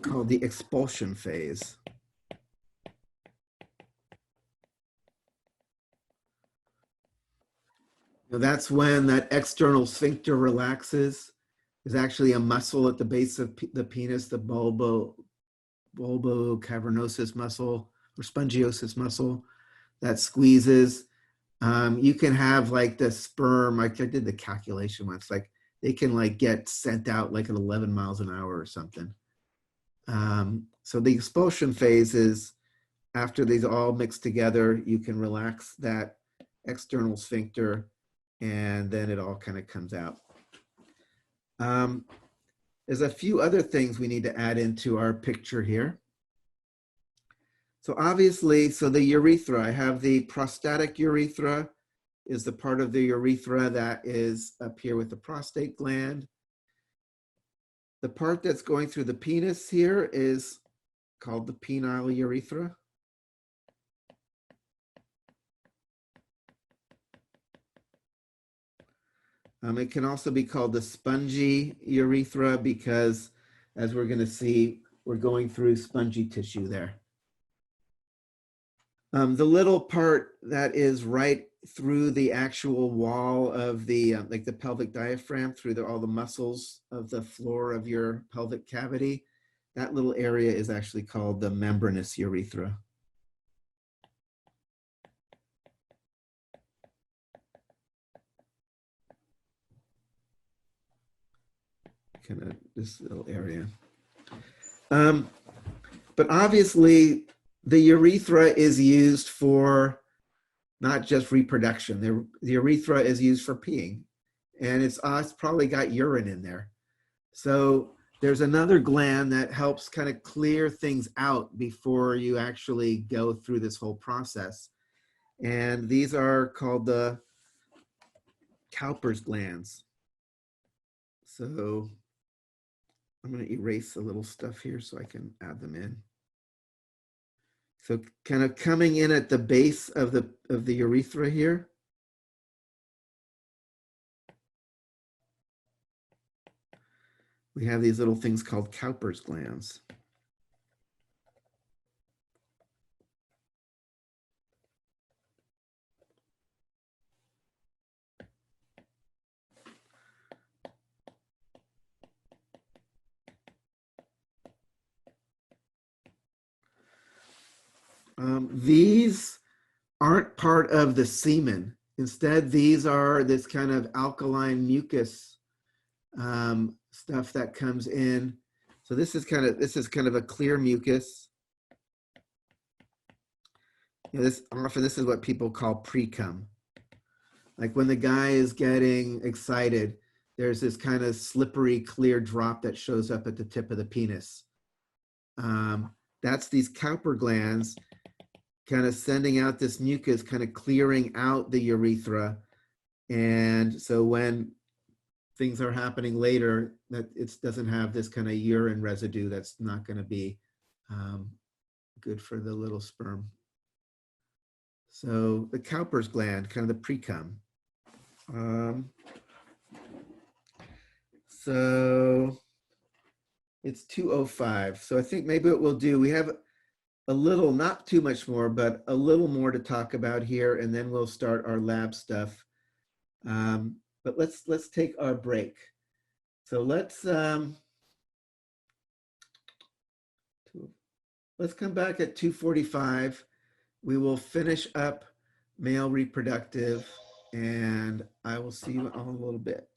A: called the expulsion phase. You know, that's when that external sphincter relaxes. There's actually a muscle at the base of the penis, the bulbocavernosus muscle or spongiosus muscle that squeezes. You can have like the sperm, like I did the calculation once, like they can like get sent out like at 11 miles an hour or something. So the expulsion phase is after these all mix together, you can relax that external sphincter and then it all kind of comes out. There's a few other things we need to add into our picture here. So obviously, so the urethra, I have the prostatic urethra is the part of the urethra that is up here with the prostate gland. The part that's going through the penis here is called the penile urethra. It can also be called the spongy urethra because, as we're going to see, we're going through spongy tissue there. The little part that is right through the actual wall of the, like the pelvic diaphragm, through all the muscles of the floor of your pelvic cavity, that little area is actually called the membranous urethra. Kind of this little area. But obviously the urethra is used for not just reproduction. The urethra is used for peeing, and it's probably got urine in there. So there's another gland that helps kind of clear things out before you actually go through this whole process. And these are called the Cowper's glands. So I'm going to erase a little stuff here so I can add them in. So kind of coming in at the base of the urethra here. We have these little things called Cowper's glands. These aren't part of the semen. Instead, these are this kind of alkaline mucus stuff that comes in. So this is kind of a clear mucus. You know, this is what people call pre-cum. Like when the guy is getting excited, there's this kind of slippery, clear drop that shows up at the tip of the penis. That's these Cowper glands kind of sending out this mucus, kind of clearing out the urethra. And so when things are happening later, that it doesn't have this kind of urine residue that's not going to be good for the little sperm. So the Cowper's gland, kind of the pre-cum. So it's 2:05. So I think maybe what we'll do, we have a little, not too much more, but a little more to talk about here, and then we'll start our lab stuff. But let's take our break. So let's come back at 2:45. We will finish up male reproductive, and I will see you all in a little bit.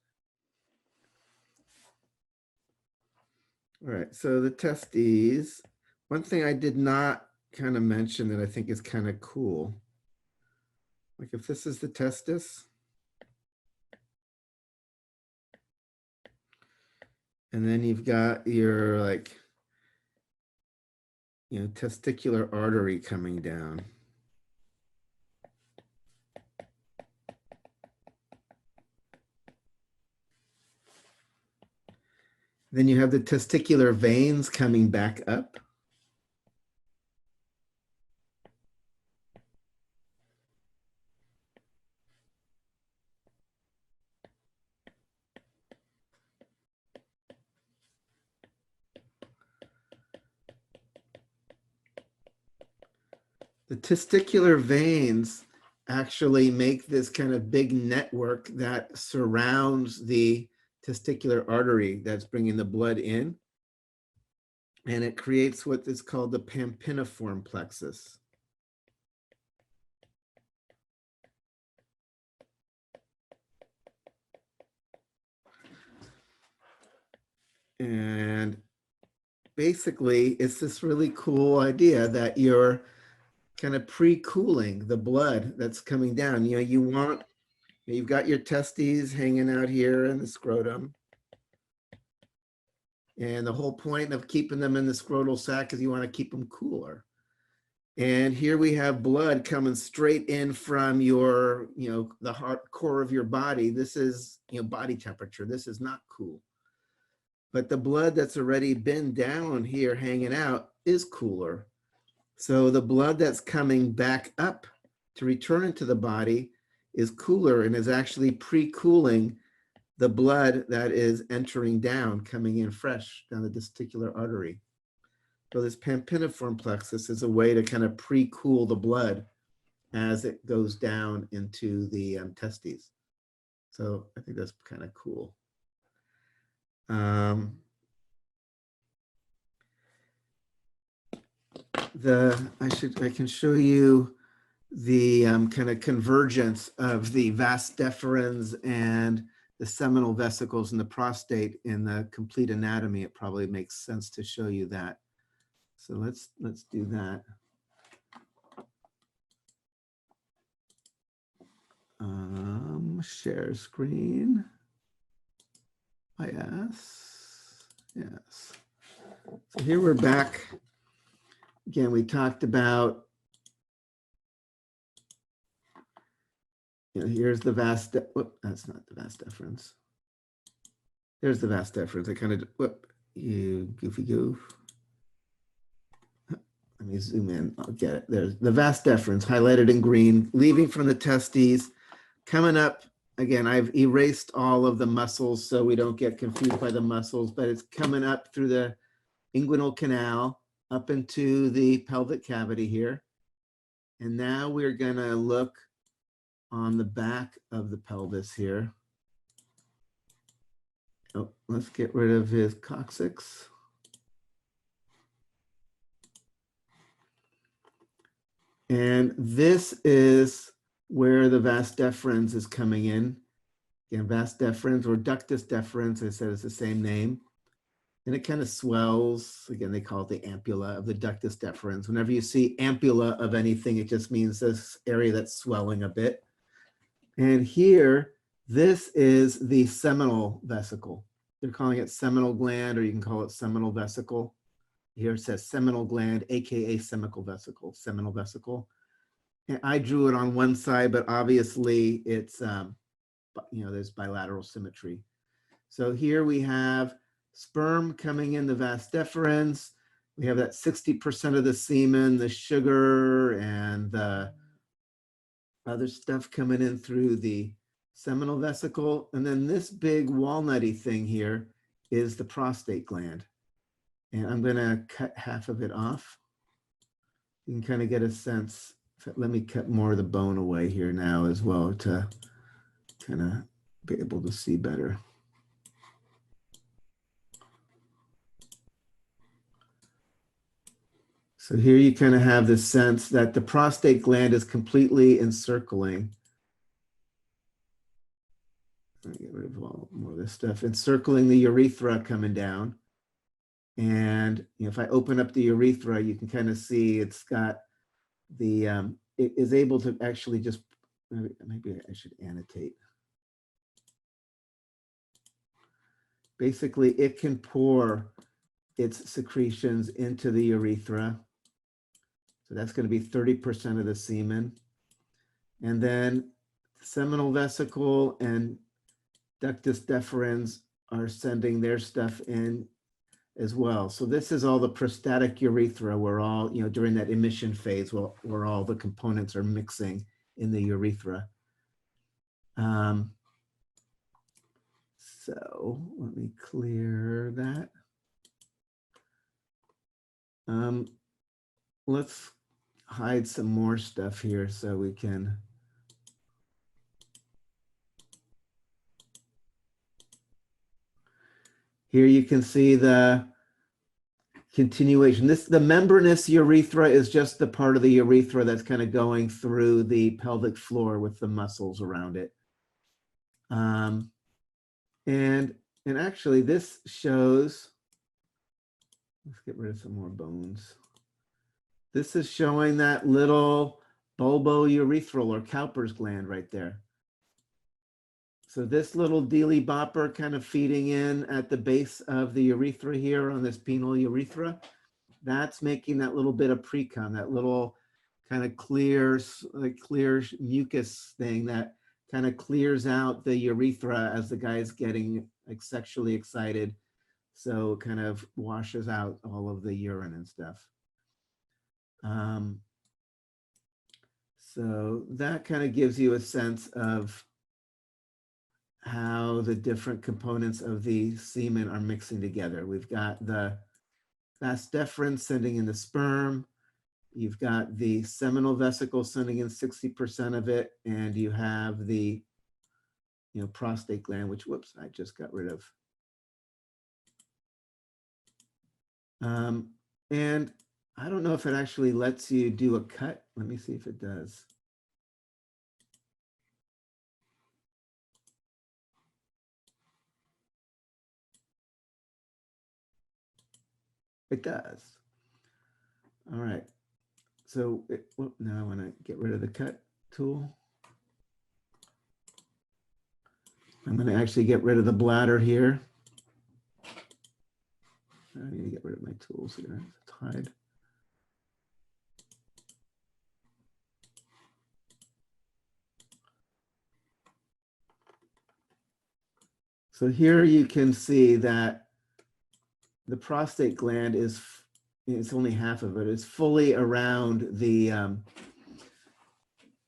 A: All right, so the testes. One thing I did not kind of mention that I think is kind of cool. Like if this is the testis, and then you've got your testicular artery coming down. Then you have the testicular veins coming back up. The testicular veins actually make this kind of big network that surrounds the testicular artery that's bringing the blood in. And it creates what is called the pampiniform plexus. And basically, it's this really cool idea that you're kind of pre-cooling the blood that's coming down. You've got your testes hanging out here in the scrotum. And the whole point of keeping them in the scrotal sac is you want to keep them cooler. And here we have blood coming straight in from your, the heart core of your body. This is, body temperature. This is not cool. But the blood that's already been down here hanging out is cooler. So the blood that's coming back up to return into the body is cooler and is actually pre-cooling the blood that is entering down, coming in fresh down the testicular artery. So this pampiniform plexus is a way to kind of pre-cool the blood as it goes down into the testes. So I think that's kind of cool. I can show you the kind of convergence of the vas deferens and the seminal vesicles in the prostate in the complete anatomy. It probably makes sense to show you that. So let's do that. Share screen. Yes. So here we're back. Again, we talked about, here's the vas, that's not the vas deferens. There's the vas deferens. I kind of, you goofy goof. Let me zoom in, I'll get it. There's the vas deferens highlighted in green, leaving from the testes, coming up. Again, I've erased all of the muscles so we don't get confused by the muscles, but it's coming up through the inguinal canal, up into the pelvic cavity here. And now we're gonna look on the back of the pelvis here. Oh, let's get rid of his coccyx. And this is where the vas deferens is coming in. Again, vas deferens or ductus deferens, I said it's the same name. And it kind of swells. Again, they call it the ampulla of the ductus deferens. Whenever you see ampulla of anything, it just means this area that's swelling a bit. And here, this is the seminal vesicle. They're calling it seminal gland, or you can call it seminal vesicle. Here it says seminal gland, AKA seminal vesicle. And I drew it on one side, but obviously it's, there's bilateral symmetry. So here we have sperm coming in the vas deferens. We have that 60% of the semen, the sugar, and the other stuff coming in through the seminal vesicle. And then this big walnutty thing here is the prostate gland. And I'm going to cut half of it off. You can kind of get a sense. Let me cut more of the bone away here now as well to kind of be able to see better. So here you kind of have the sense that the prostate gland is completely encircling. Let me get rid of all more of this stuff. Encircling the urethra coming down. And if I open up the urethra, you can kind of see it's got the, it is able to actually just, maybe I should annotate. Basically, it can pour its secretions into the urethra. So that's going to be 30% of the semen. And then seminal vesicle and ductus deferens are sending their stuff in as well. So this is all the prostatic urethra where all, during that emission phase, where all the components are mixing in the urethra. So let me clear that. Let's hide some more stuff here so we can. Here you can see the continuation. The membranous urethra is just the part of the urethra that's kind of going through the pelvic floor with the muscles around it. And actually this shows, let's get rid of some more bones. This is showing that little bulbourethral or Cowper's gland right there. So this little dealy bopper kind of feeding in at the base of the urethra here on this penile urethra, that's making that little bit of precum, that little kind of clear mucus thing that kind of clears out the urethra as the guy's getting like sexually excited. So it kind of washes out all of the urine and stuff. So that kind of gives you a sense of how the different components of the semen are mixing together. We've got the vas deferens sending in the sperm. You've got the seminal vesicle sending in 60% of it, and you have the prostate gland, which, whoops, I just got rid of. And I don't know if it actually lets you do a cut. Let me see if it does. It does. All right. So now I want to get rid of the cut tool. I'm going to actually get rid of the bladder here. I need to get rid of my tools here. Let's hide. So here you can see that the prostate gland is, it's only half of it, is fully around the, in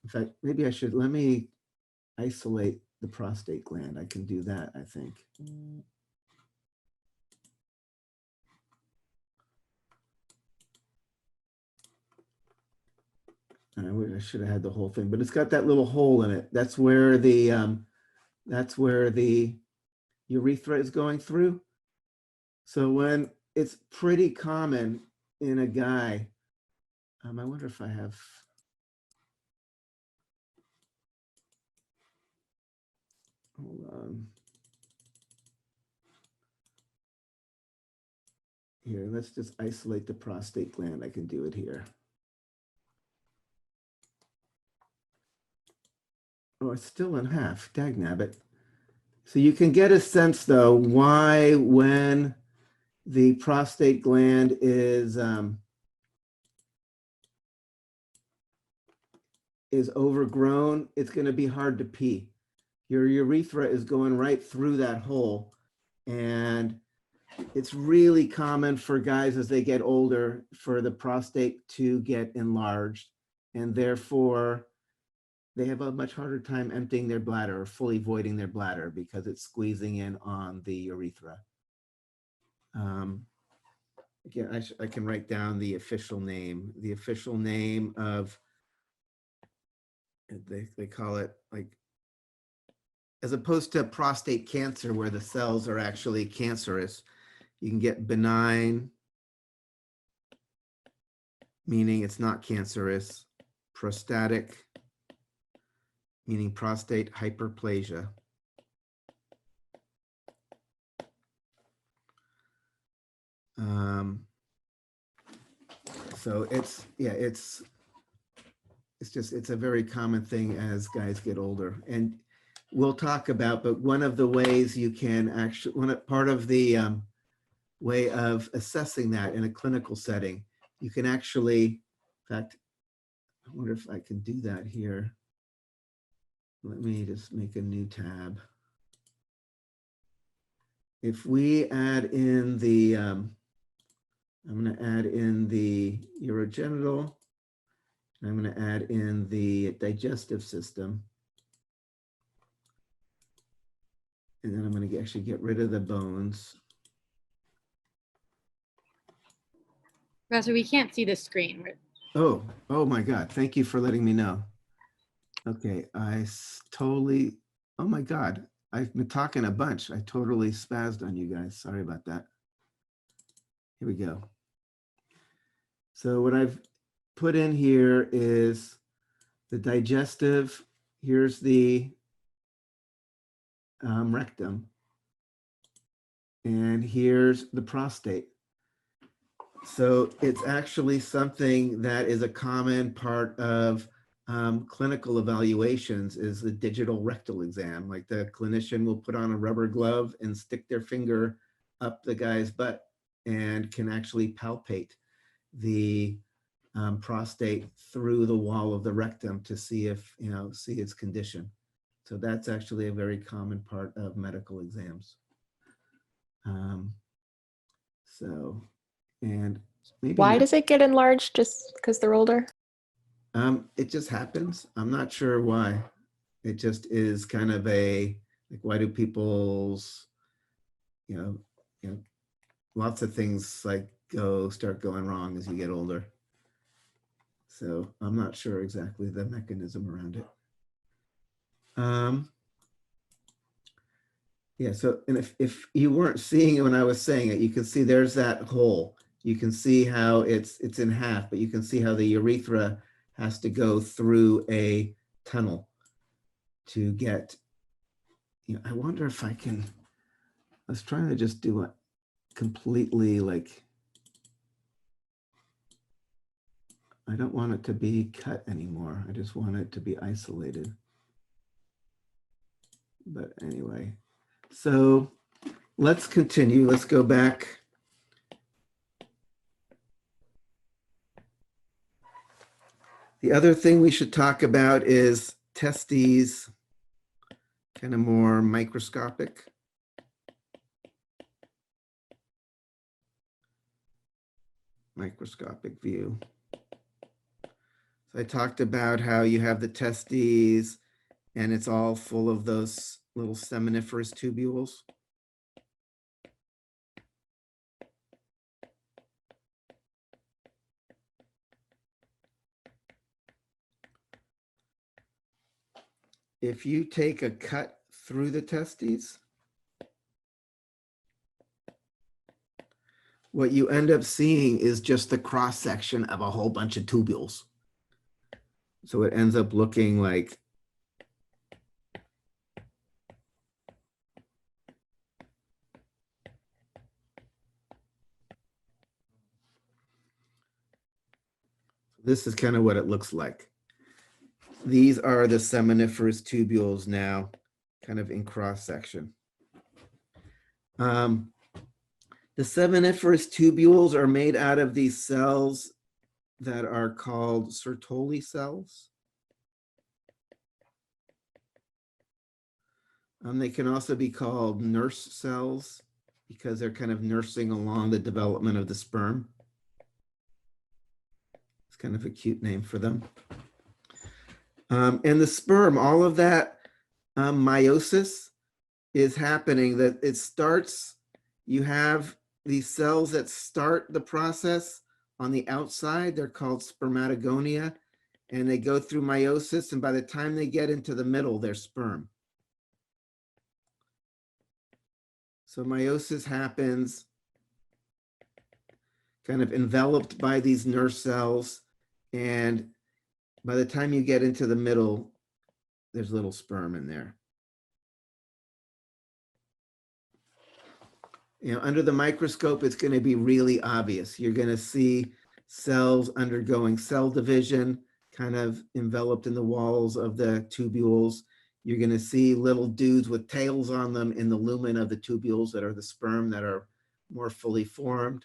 A: fact, maybe I should, let me isolate the prostate gland. I can do that, I think. I should have had the whole thing, but it's got that little hole in it. That's where the urethra is going through. So when it's pretty common in a guy, I wonder if I have. Hold on. Here, let's just isolate the prostate gland. I can do it here. Oh, it's still in half, dagnabbit. So you can get a sense though, why when the prostate gland is overgrown, it's going to be hard to pee. Your urethra is going right through that hole. And it's really common for guys as they get older for the prostate to get enlarged. And therefore, they have a much harder time emptying their bladder or fully voiding their bladder because it's squeezing in on the urethra. again, I can write down the official name. The official name of, they call it like, as opposed to prostate cancer where the cells are actually cancerous, you can get benign, meaning it's not cancerous, prostatic, meaning prostate hyperplasia. So it's, yeah, it's a very common thing as guys get older. And we'll talk about, but one of the ways you can actually, part of the way of assessing that in a clinical setting, you can actually, in fact, I wonder if I can do that here. Let me just make a new tab. If we add in the, I'm going to add in the urogenital, and I'm going to add in the digestive system. And then I'm going to actually get rid of the bones.
H: Professor, we can't see the screen.
A: Oh my God. Thank you for letting me know. Okay, totally, oh my God. I've been talking a bunch. I totally spazzed on you guys. Sorry about that. Here we go. So what I've put in here is the digestive. Here's the rectum. And here's the prostate. So it's actually something that is a common part of clinical evaluations is the digital rectal exam. Like the clinician will put on a rubber glove and stick their finger up the guy's butt and can actually palpate the prostate through the wall of the rectum to see if, see its condition. So that's actually a very common part of medical exams. And maybe
B: Why does it get enlarged just because they're older?
A: it just happens. I'm not sure why. It just is kind of like, why do people's, lots of things like start going wrong as you get older. So I'm not sure exactly the mechanism around it. Yeah, so, and if you weren't seeing it when I was saying it, you can see there's that hole. You can see how it's in half, but you can see how the urethra has to go through a tunnel to get, I wonder if I can, I was trying to just do it completely like, I don't want it to be cut anymore. I just want it to be isolated. But anyway, so let's continue. Let's go back. The other thing we should talk about is testes, kind of more microscopic. Microscopic view. So I talked about how you have the testes and it's all full of those little seminiferous tubules. If you take a cut through the testes, what you end up seeing is just the cross section of a whole bunch of tubules. So it ends up looking like this is kind of what it looks like. These are the seminiferous tubules now, kind of in cross section. The seminiferous tubules are made out of these cells that are called Sertoli cells. They can also be called nurse cells because they're kind of nursing along the development of the sperm. It's kind of a cute name for them. And the sperm, all of that meiosis is happening, that it starts, you have these cells that start the process on the outside, they're called spermatogonia, and they go through meiosis, and by the time they get into the middle, they're sperm. So meiosis happens kind of enveloped by these nurse cells, and by the time you get into the middle, there's little sperm in there. You know, under the microscope, it's going to be really obvious. You're going to see cells undergoing cell division, kind of enveloped in the walls of the tubules. You're going to see little dudes with tails on them in the lumen of the tubules that are the sperm that are more fully formed.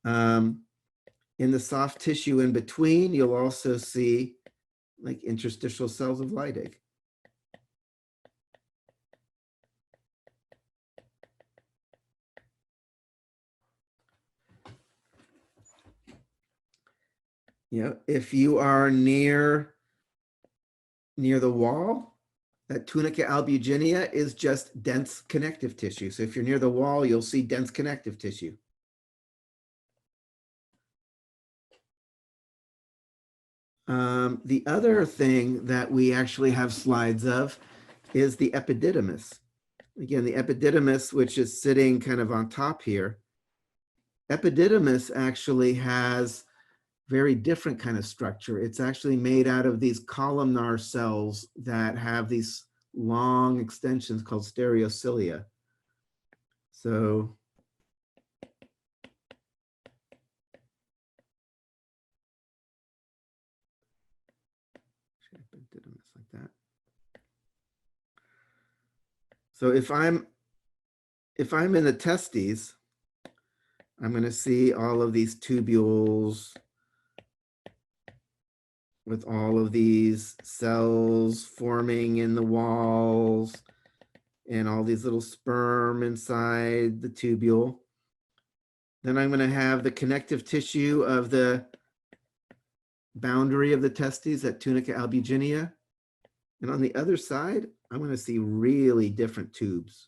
A: In the soft tissue in between, you'll also see like interstitial cells of Leydig. You know, if you are near the wall, that tunica albuginea is just dense connective tissue. So if you're near the wall, you'll see dense connective tissue. The other thing that we actually have slides of is the epididymis. Again, the epididymis, which is sitting kind of on top here. Epididymis actually has very different kind of structure. It's actually made out of these columnar cells that have these long extensions called stereocilia. So like that. So if I'm in the testes, I'm going to see all of these tubules with all of these cells forming in the walls and all these little sperm inside the tubule. Then I'm going to have the connective tissue of the boundary of the testes, that tunica albuginea. And on the other side, I'm going to see really different tubes.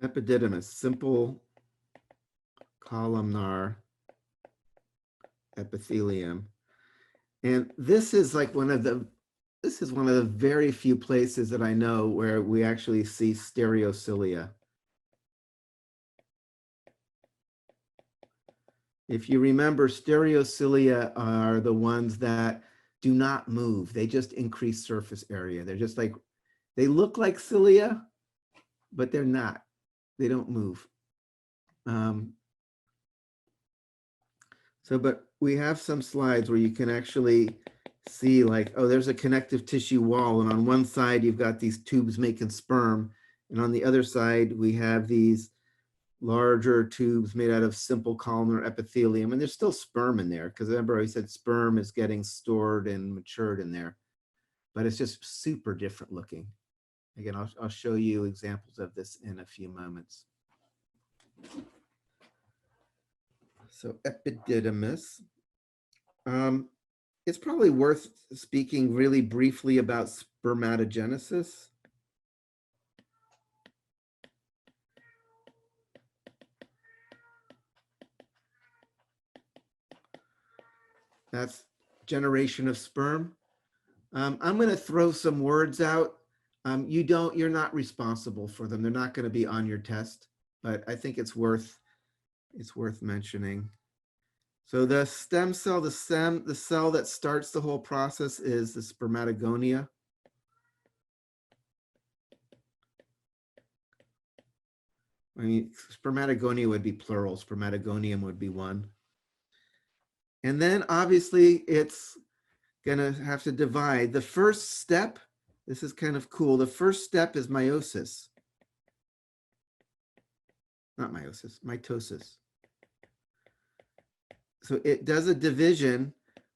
A: Epididymis, simple columnar epithelium. And this is like one of the very few places that I know where we actually see stereocilia. If you remember, stereocilia are the ones that do not move. They just increase surface area. They're just like, they look like cilia, but they're not. They don't move. But we have some slides where you can actually see like, oh, there's a connective tissue wall. And on one side, you've got these tubes making sperm. And on the other side, we have these larger tubes made out of simple columnar epithelium. And there's still sperm in there, because remember I said sperm is getting stored and matured in there. But it's just super different looking. Again, I'll show you examples of this in a few moments. So epididymis. It's probably worth speaking really briefly about spermatogenesis. That's generation of sperm. I'm going to throw some words out. You're not responsible for them. They're not going to be on your test, but I think it's worth mentioning. So the stem cell, the cell that starts the whole process is the spermatogonia. I mean, spermatogonia would be plural, spermatogonium would be one. And then obviously it's gonna have to divide. The first step, this is kind of cool. The first step is meiosis. Not meiosis, mitosis. So it does a division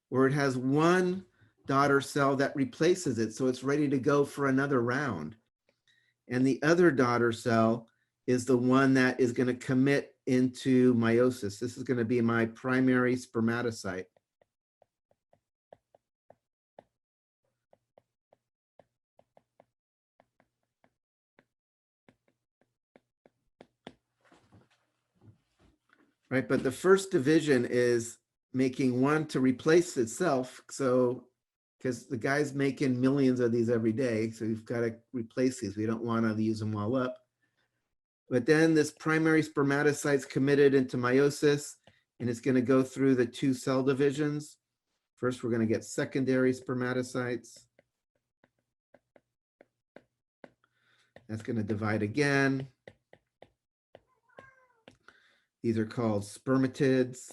A: where it has one daughter cell that replaces it. So it's ready to go for another round. And the other daughter cell is the one that is going to commit into meiosis. This is going to be my primary spermatocyte. Right, but the first division is making one to replace itself. So, because the guy's making millions of these every day, so we've got to replace these. We don't want to use them all up. But then this primary spermatocyte's committed into meiosis, and it's going to go through the 2 cell divisions. First, we're going to get secondary spermatocytes. That's going to divide again. These are called spermatids.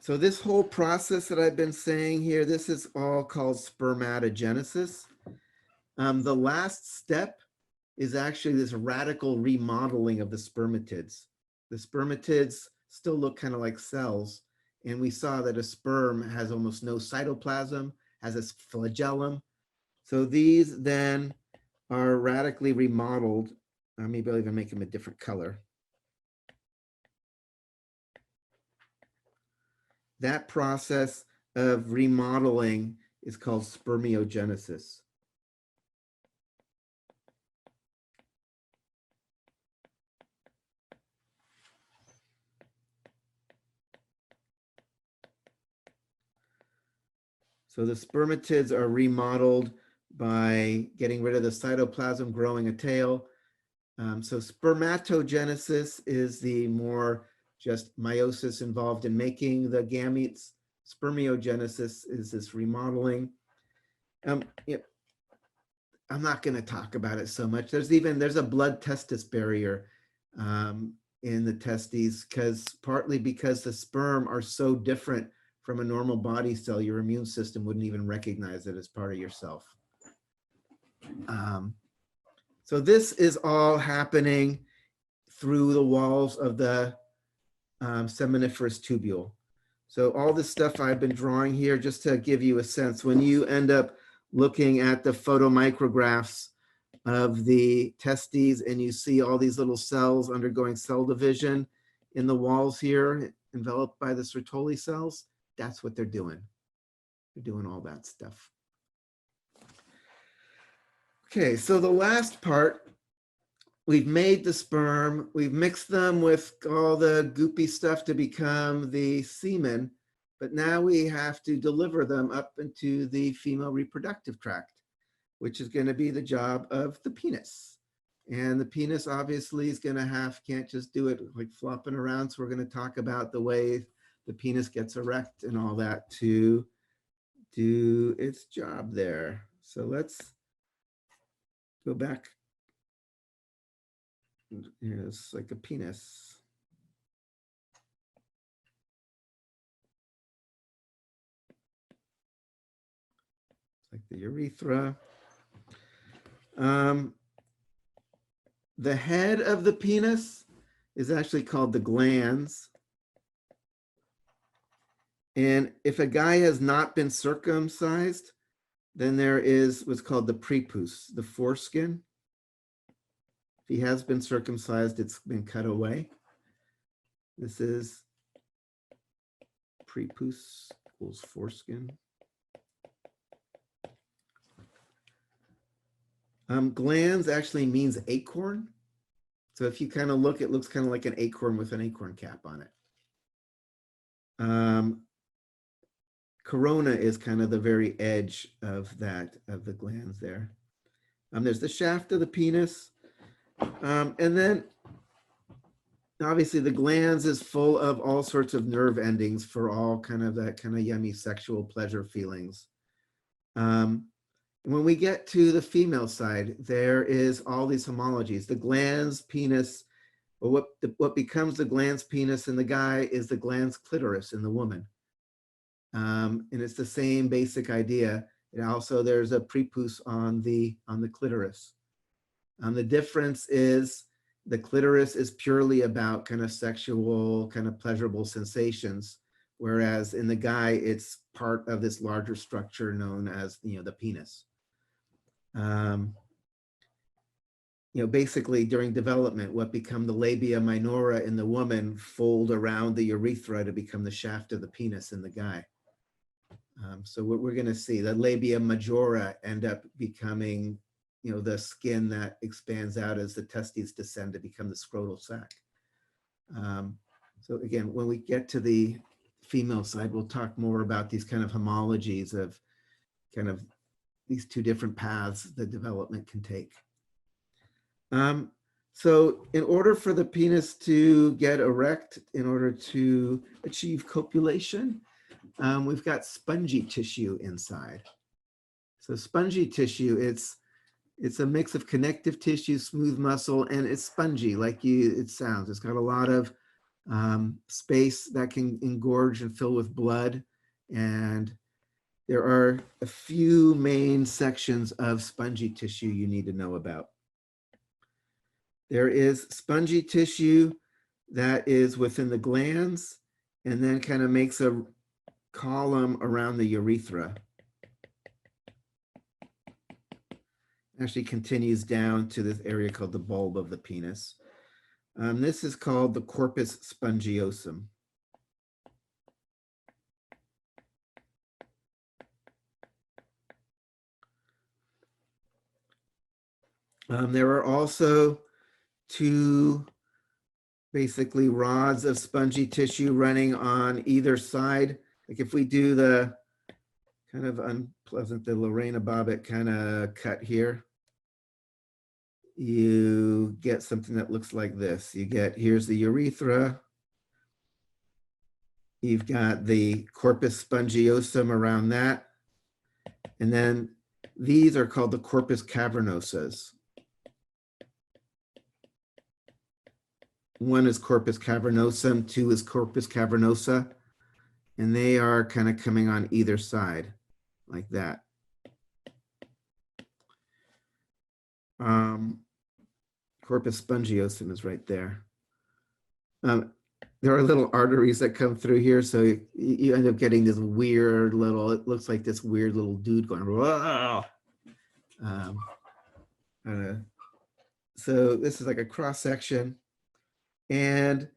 A: So this whole process that I've been saying here, this is all called spermatogenesis. The last step is actually this radical remodeling of the spermatids. The spermatids still look kind of like cells. And we saw that a sperm has almost no cytoplasm, has a flagellum. So these then are radically remodeled. Maybe I'll even make them a different color. That process of remodeling is called spermiogenesis. So the spermatids are remodeled by getting rid of the cytoplasm, growing a tail. So spermatogenesis is the more just meiosis involved in making the gametes. Spermiogenesis is this remodeling. I'm not going to talk about it so much. There's a blood testis barrier in the testes, partly because the sperm are so different from a normal body cell, your immune system wouldn't even recognize it as part of yourself. So this is all happening through the walls of the seminiferous tubule. So all this stuff I've been drawing here, just to give you a sense, when you end up looking at the photomicrographs of the testes and you see all these little cells undergoing cell division in the walls here, enveloped by the Sertoli cells, that's what they're doing. They're doing all that stuff. Okay, so the last part, we've made the sperm, we've mixed them with all the goopy stuff to become the semen, but now we have to deliver them up into the female reproductive tract, which is going to be the job of the penis. And the penis obviously is going to can't just do it like flopping around. So we're going to talk about the way the penis gets erect and all that to do its job there. So let's go back. Here's like a penis. It's like the urethra. The head of the penis is actually called the glans. And if a guy has not been circumcised, then there is what's called the prepuce, the foreskin. If he has been circumcised, it's been cut away. This is prepuce equals foreskin. Glans actually means acorn. So if you kind of look, it looks kind of like an acorn with an acorn cap on it. Corona is kind of the very edge of that, of the glans there. There's the shaft of the penis. And then obviously the glans is full of all sorts of nerve endings for all kind of that kind of yummy sexual pleasure feelings. When we get to the female side, there is all these homologies. The glans penis, or what becomes the glans penis in the guy is the glans clitoris in the woman. And it's the same basic idea. And also there's a prepuce on the clitoris. The difference is the clitoris is purely about kind of sexual, kind of pleasurable sensations, whereas in the guy, it's part of this larger structure known as, the penis. Basically during development, what become the labia minora in the woman fold around the urethra to become the shaft of the penis in the guy. So what we're going to see, the labia majora end up becoming, the skin that expands out as the testes descend to become the scrotal sac. So again, when we get to the female side, we'll talk more about these kind of homologies of kind of these two different paths that development can take. So in order for the penis to get erect, in order to achieve copulation, we've got spongy tissue inside. So spongy tissue, it's a mix of connective tissue, smooth muscle, and it's spongy like it sounds. It's got a lot of space that can engorge and fill with blood. And there are a few main sections of spongy tissue you need to know about. There is spongy tissue that is within the glands and then kind of makes a column around the urethra. Actually continues down to this area called the bulb of the penis. This is called the corpus spongiosum. There are also two basically rods of spongy tissue running on either side. Like if we do the kind of unpleasant, the Lorena Bobbitt kind of cut here, you get something that looks like this. You get, here's the urethra. You've got the corpus spongiosum around that. And then these are called the corpus cavernosas. One is corpus cavernosum, two is corpus cavernosa, and they are kind of coming on either side like that. Corpus spongiosum is right there. There are little arteries that come through here, so you end up getting this weird little, it looks like this weird little dude going, whoa. So this is like a cross section. And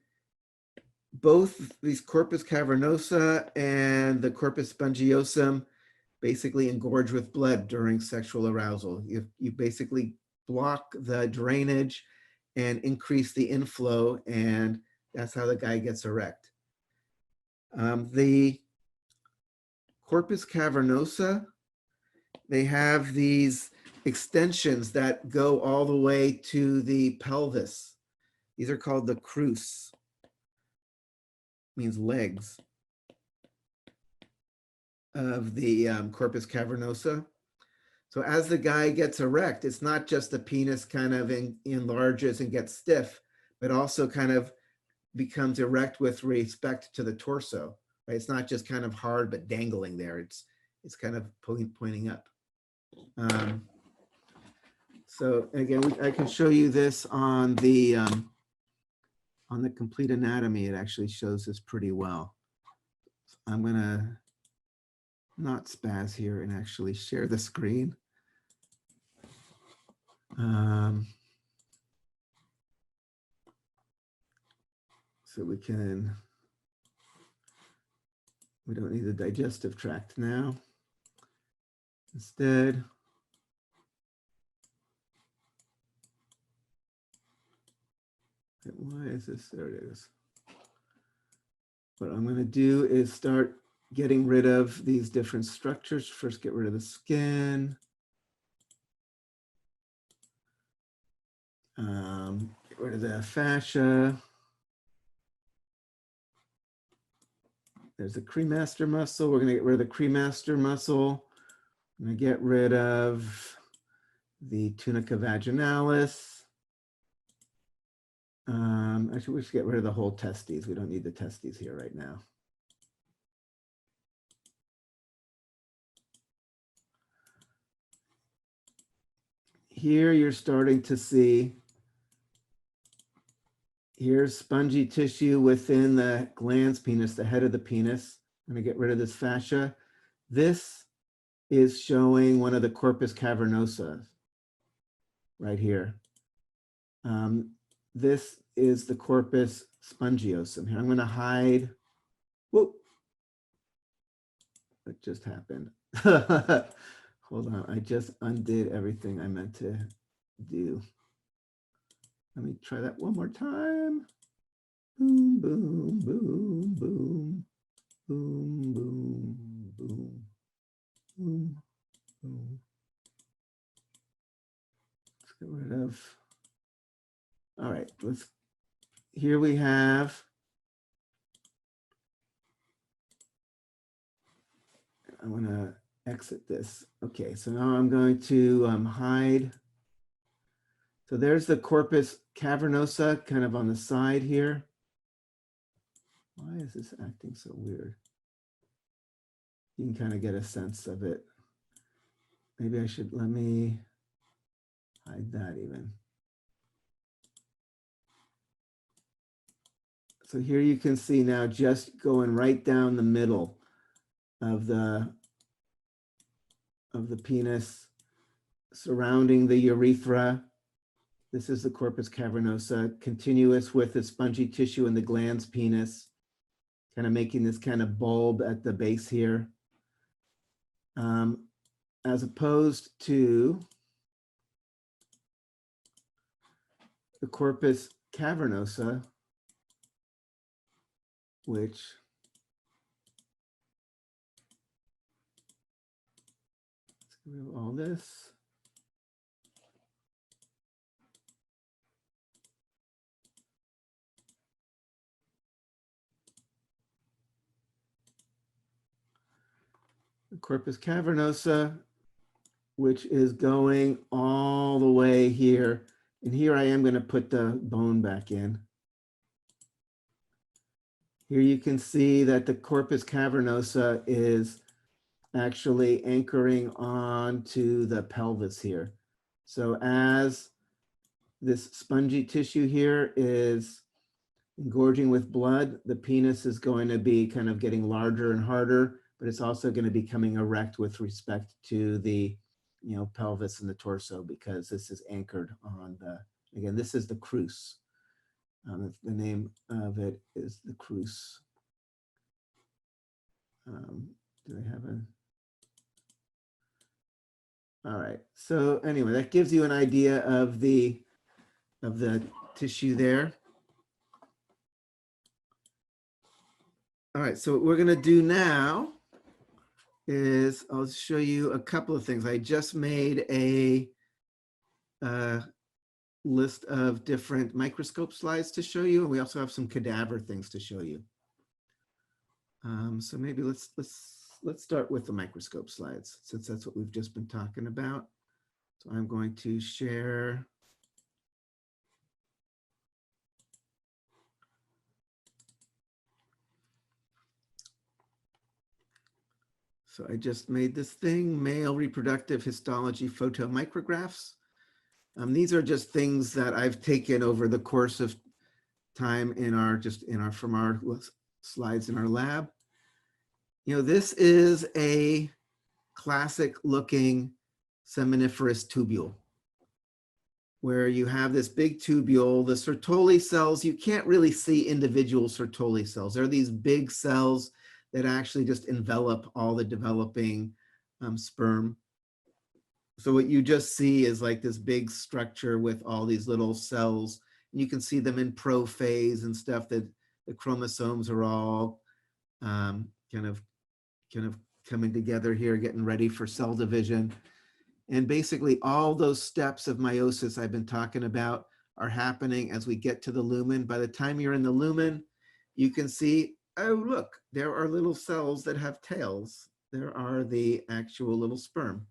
A: both these corpus cavernosa and the corpus spongiosum basically engorge with blood during sexual arousal. You basically block the drainage and increase the inflow, and that's how the guy gets erect. The corpus cavernosa, they have these extensions that go all the way to the pelvis. These are called the crus, means legs, of the corpus cavernosa. So as the guy gets erect, it's not just the penis kind of enlarges and gets stiff, but also kind of becomes erect with respect to the torso. Right? It's not just kind of hard but dangling there. It's kind of pointing up. So again, I can show you this on the complete anatomy. It actually shows this pretty well. I'm gonna not spaz here and actually share the screen. So we don't need the digestive tract now. Instead, why is this? There it is. What I'm going to do is start getting rid of these different structures. First, get rid of the skin. Get rid of the fascia. There's the cremaster muscle. We're going to get rid of the cremaster muscle. I'm going to get rid of the tunica vaginalis. Actually, we should get rid of the whole testes. We don't need the testes here right now. Here you're starting to see Here's spongy tissue within the glans penis, the head of the penis. I'm gonna get rid of this fascia. This is showing one of the corpus cavernosa right here. This is the corpus spongiosum. Here, I'm gonna hide. Whoop. What just happened? Hold on, I just undid everything I meant to do. Let me try that one more time. Boom, boom, boom, boom, boom, boom, boom, boom, boom. Let's get rid of. All right, here we have. I'm gonna exit this. Okay, so now I'm going to hide. So there's the corpus cavernosa kind of on the side here. Why is this acting so weird? You can kind of get a sense of it. Maybe I should, let me hide that even. So here you can see now just going right down the middle of the penis, surrounding the urethra. This is the corpus cavernosa, continuous with the spongy tissue in the glans penis, kind of making this kind of bulb at the base here. As opposed to the corpus cavernosa, which let's get rid of all this. The corpus cavernosa, which is going all the way here. And here I am going to put the bone back in. Here you can see that the corpus cavernosa is actually anchoring onto the pelvis here. So as this spongy tissue here is engorging with blood, the penis is going to be kind of getting larger and harder, but it's also going to be becoming erect with respect to the, pelvis and the torso, because this is anchored on the, again, this is the crus. The name of it is the crus. Do they have a? All right. So anyway, that gives you an idea of the tissue there. All right. So what we're going to do now is I'll show you a couple of things. I just made a list of different microscope slides to show you, and we also have some cadaver things to show you. So maybe let's start with the microscope slides, since that's what we've just been talking about. So I'm going to share. So I just made this thing, male reproductive histology photomicrographs. These are just things that I've taken over the course of time from our slides in our lab. This is a classic looking seminiferous tubule, where you have this big tubule. The Sertoli cells, you can't really see individual Sertoli cells. They're these big cells that actually just envelop all the developing sperm. So what you just see is like this big structure with all these little cells. And you can see them in prophase and stuff, that the chromosomes are all kind of coming together here, getting ready for cell division. And basically all those steps of meiosis I've been talking about are happening as we get to the lumen. By the time you're in the lumen, you can see, oh, look, there are little cells that have tails. There are the actual little sperm.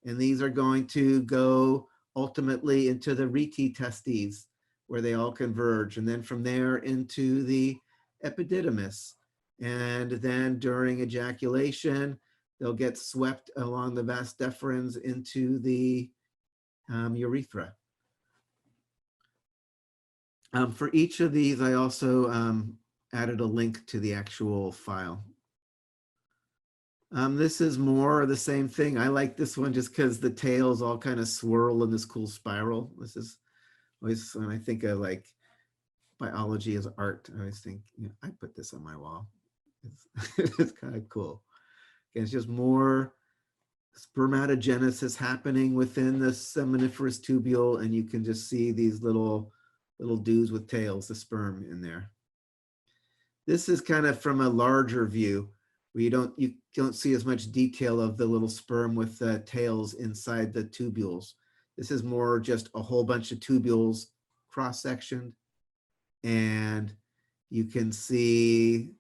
A: And these are going to go ultimately into the rete testes, where they all converge. And then from there into the epididymis. And then during ejaculation, they'll get swept along the vas deferens into the urethra. For each of these, I also added a link to the actual file. This is more of the same thing. I like this one just because the tails all kind of swirl in this cool spiral. This is always when I think of like biology as art, I always think, you know, I put this on my wall. It's kind of cool. Again, it's just more spermatogenesis happening within the seminiferous tubule, and you can just see these little dudes with tails, the sperm in there. This is kind of from a larger view where you don't see as much detail of the little sperm with the tails inside the tubules. This is more just a whole bunch of tubules cross-sectioned, and you can see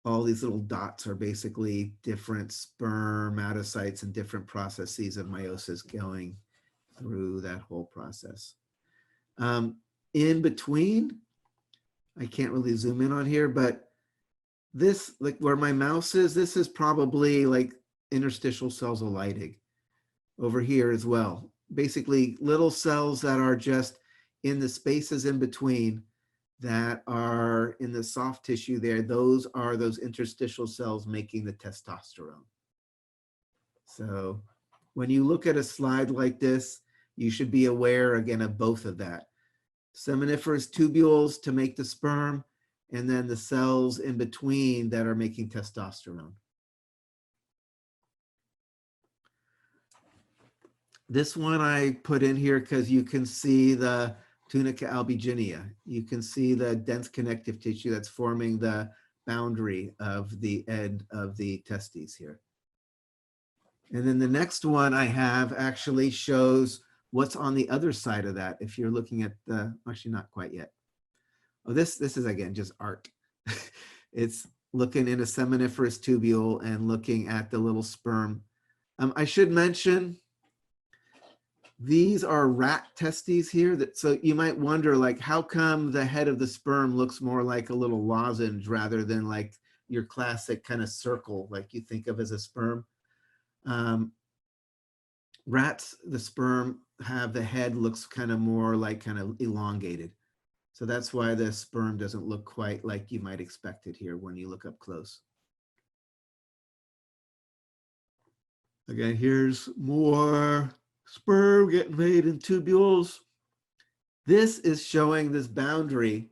A: all these little dots are basically different spermatocytes and different processes of meiosis going through that whole process. In between, I can't really zoom in on here, but this, like where my mouse is, this is probably like interstitial cells of Leydig over here as well. Basically little cells that are just in the spaces in between that are in the soft tissue there. Those are those interstitial cells making the testosterone. So when you look at a slide like this, you should be aware again of both of that. Seminiferous tubules to make the sperm, and then the cells in between that are making testosterone. This one I put in here because you can see the tunica albuginea. You can see the dense connective tissue that's forming the boundary of the end of the testes here. And then the next one I have actually shows what's on the other side of that. If you're looking at the, actually not quite yet. Oh, this is again just art. It's looking in a seminiferous tubule and looking at the little sperm. I should mention, these are rat testes here. So you might wonder, like, how come the head of the sperm looks more like a little lozenge rather than like your classic kind of circle like you think of as a sperm? Rats, the sperm have the head looks kind of more like kind of elongated. So that's why the sperm doesn't look quite like you might expect it here when you look up close. Again, here's more sperm getting made in tubules. This is showing this boundary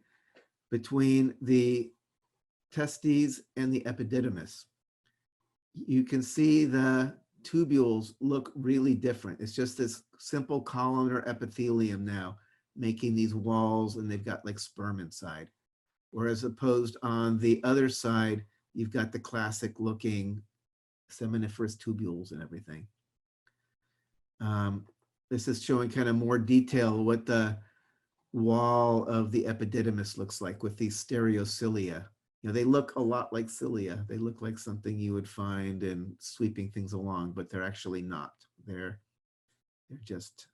A: between the testes and the epididymis. You can see the tubules look really different. It's just this simple columnar epithelium now making these walls, and they've got like sperm inside. Whereas opposed on the other side, you've got the classic looking seminiferous tubules and everything. This is showing kind of more detail what the wall of the epididymis looks like with these stereocilia. You know, they look a lot like cilia. They look like something you would find in sweeping things along, but they're actually not. They're just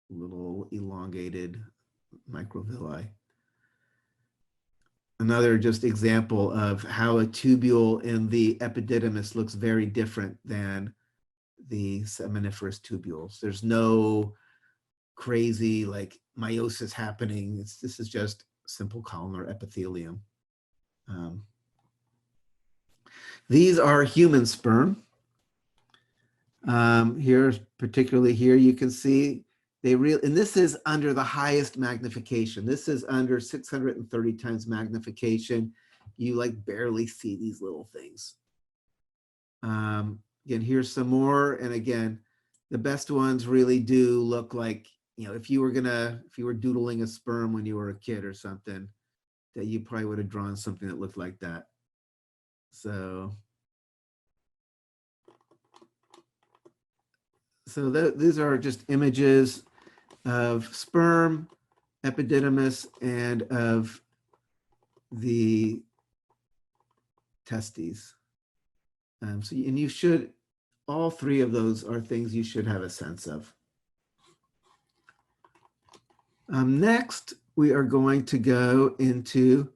A: little elongated microvilli. Another just example of how a tubule in the epididymis looks very different than the seminiferous tubules. There's no crazy like meiosis happening. This is just simple columnar epithelium. These are human sperm. Here, particularly here, you can see and this is under the highest magnification. This is under 630 times magnification. You like barely see these little things. Again, here's some more. And again, the best ones really do look like, you know, if you were doodling a sperm when you were a kid or something, that you probably would have drawn something that looked like that. So these are just images of sperm, epididymis, and of the testes. And you should, all three of those are things you should have a sense of. Next, we are going to go into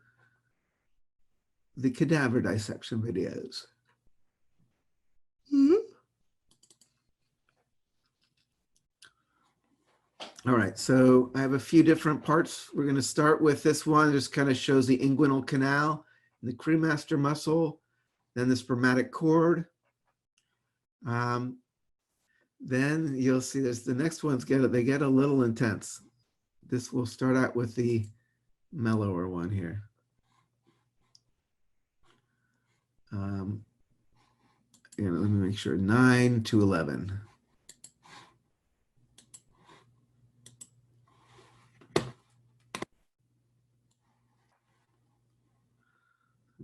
A: the cadaver dissection videos. All right, so I have a few different parts. We're going to start with this one. Just kind of shows the inguinal canal, the cremaster muscle, then the spermatic cord. Then you'll see there's the next ones they get a little intense. This will start out with the mellower one here. Let me make sure, 9 to 11.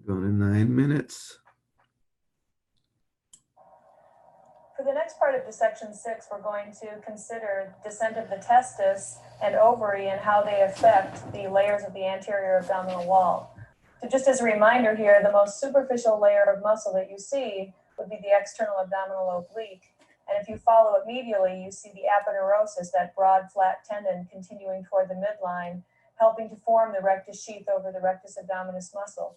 A: Going to 9 minutes.
I: For the next part of dissection 6, we're going to consider descent of the testis and ovary and how they affect the layers of the anterior abdominal wall. So just as a reminder here, the most superficial layer of muscle that you see would be the external abdominal oblique. And if you follow it medially, you see the aponeurosis, that broad flat tendon continuing toward the midline, helping to form the rectus sheath over the rectus abdominis muscle.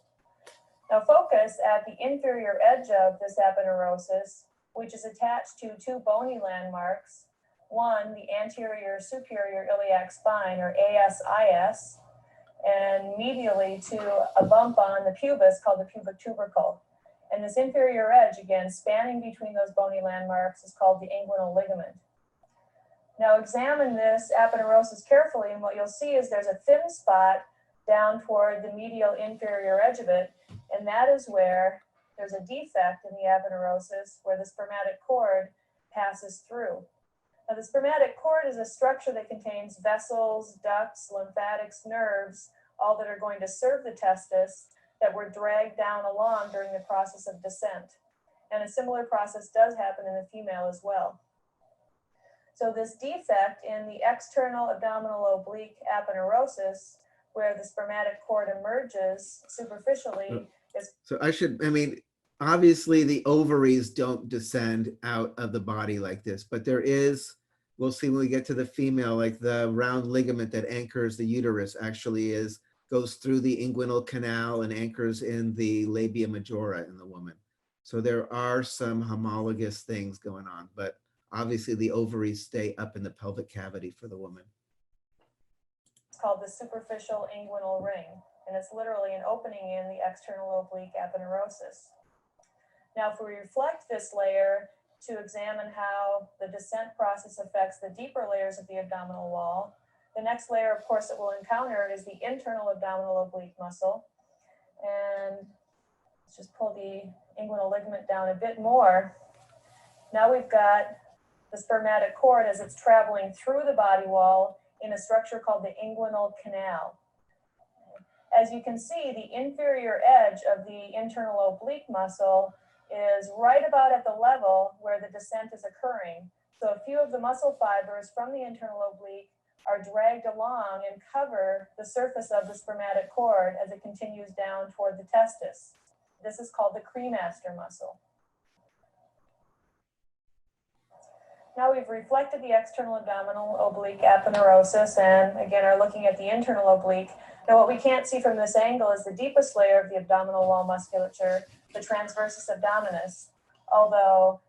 I: Now focus at the inferior edge of this aponeurosis, which is attached to two bony landmarks. One, the anterior superior iliac spine, or ASIS, and medially to a bump on the pubis called the pubic tubercle. And this inferior edge, again, spanning between those bony landmarks, is called the inguinal ligament. Now examine this aponeurosis carefully, and what you'll see is there's a thin spot down toward the medial inferior edge of it, and that is where there's a defect in the aponeurosis where the spermatic cord passes through. Now the spermatic cord is a structure that contains vessels, ducts, lymphatics, nerves, all that are going to serve the testis, that were dragged down along during the process of descent. And a similar process does happen in the female as well. So this defect in the external abdominal oblique aponeurosis, where the spermatic cord emerges superficially, is...
A: So obviously the ovaries don't descend out of the body like this, but there is, we'll see when we get to the female, like the round ligament that anchors the uterus actually goes through the inguinal canal and anchors in the labia majora in the woman. So there are some homologous things going on, but obviously the ovaries stay up in the pelvic cavity for the woman.
I: It's called the superficial inguinal ring, and it's literally an opening in the external oblique aponeurosis. Now, if we reflect this layer to examine how the descent process affects the deeper layers of the abdominal wall, the next layer, of course, that we'll encounter is the internal abdominal oblique muscle. And let's just pull the inguinal ligament down a bit more. Now we've got the spermatic cord as it's traveling through the body wall in a structure called the inguinal canal. As you can see, the inferior edge of the internal oblique muscle is right about at the level where the descent is occurring. So a few of the muscle fibers from the internal oblique are dragged along and cover the surface of the spermatic cord as it continues down toward the testis. This is called the cremaster muscle. Now we've reflected the external abdominal oblique aponeurosis and again are looking at the internal oblique. Now what we can't see from this angle is the deepest layer of the abdominal wall musculature, the transversus abdominis, although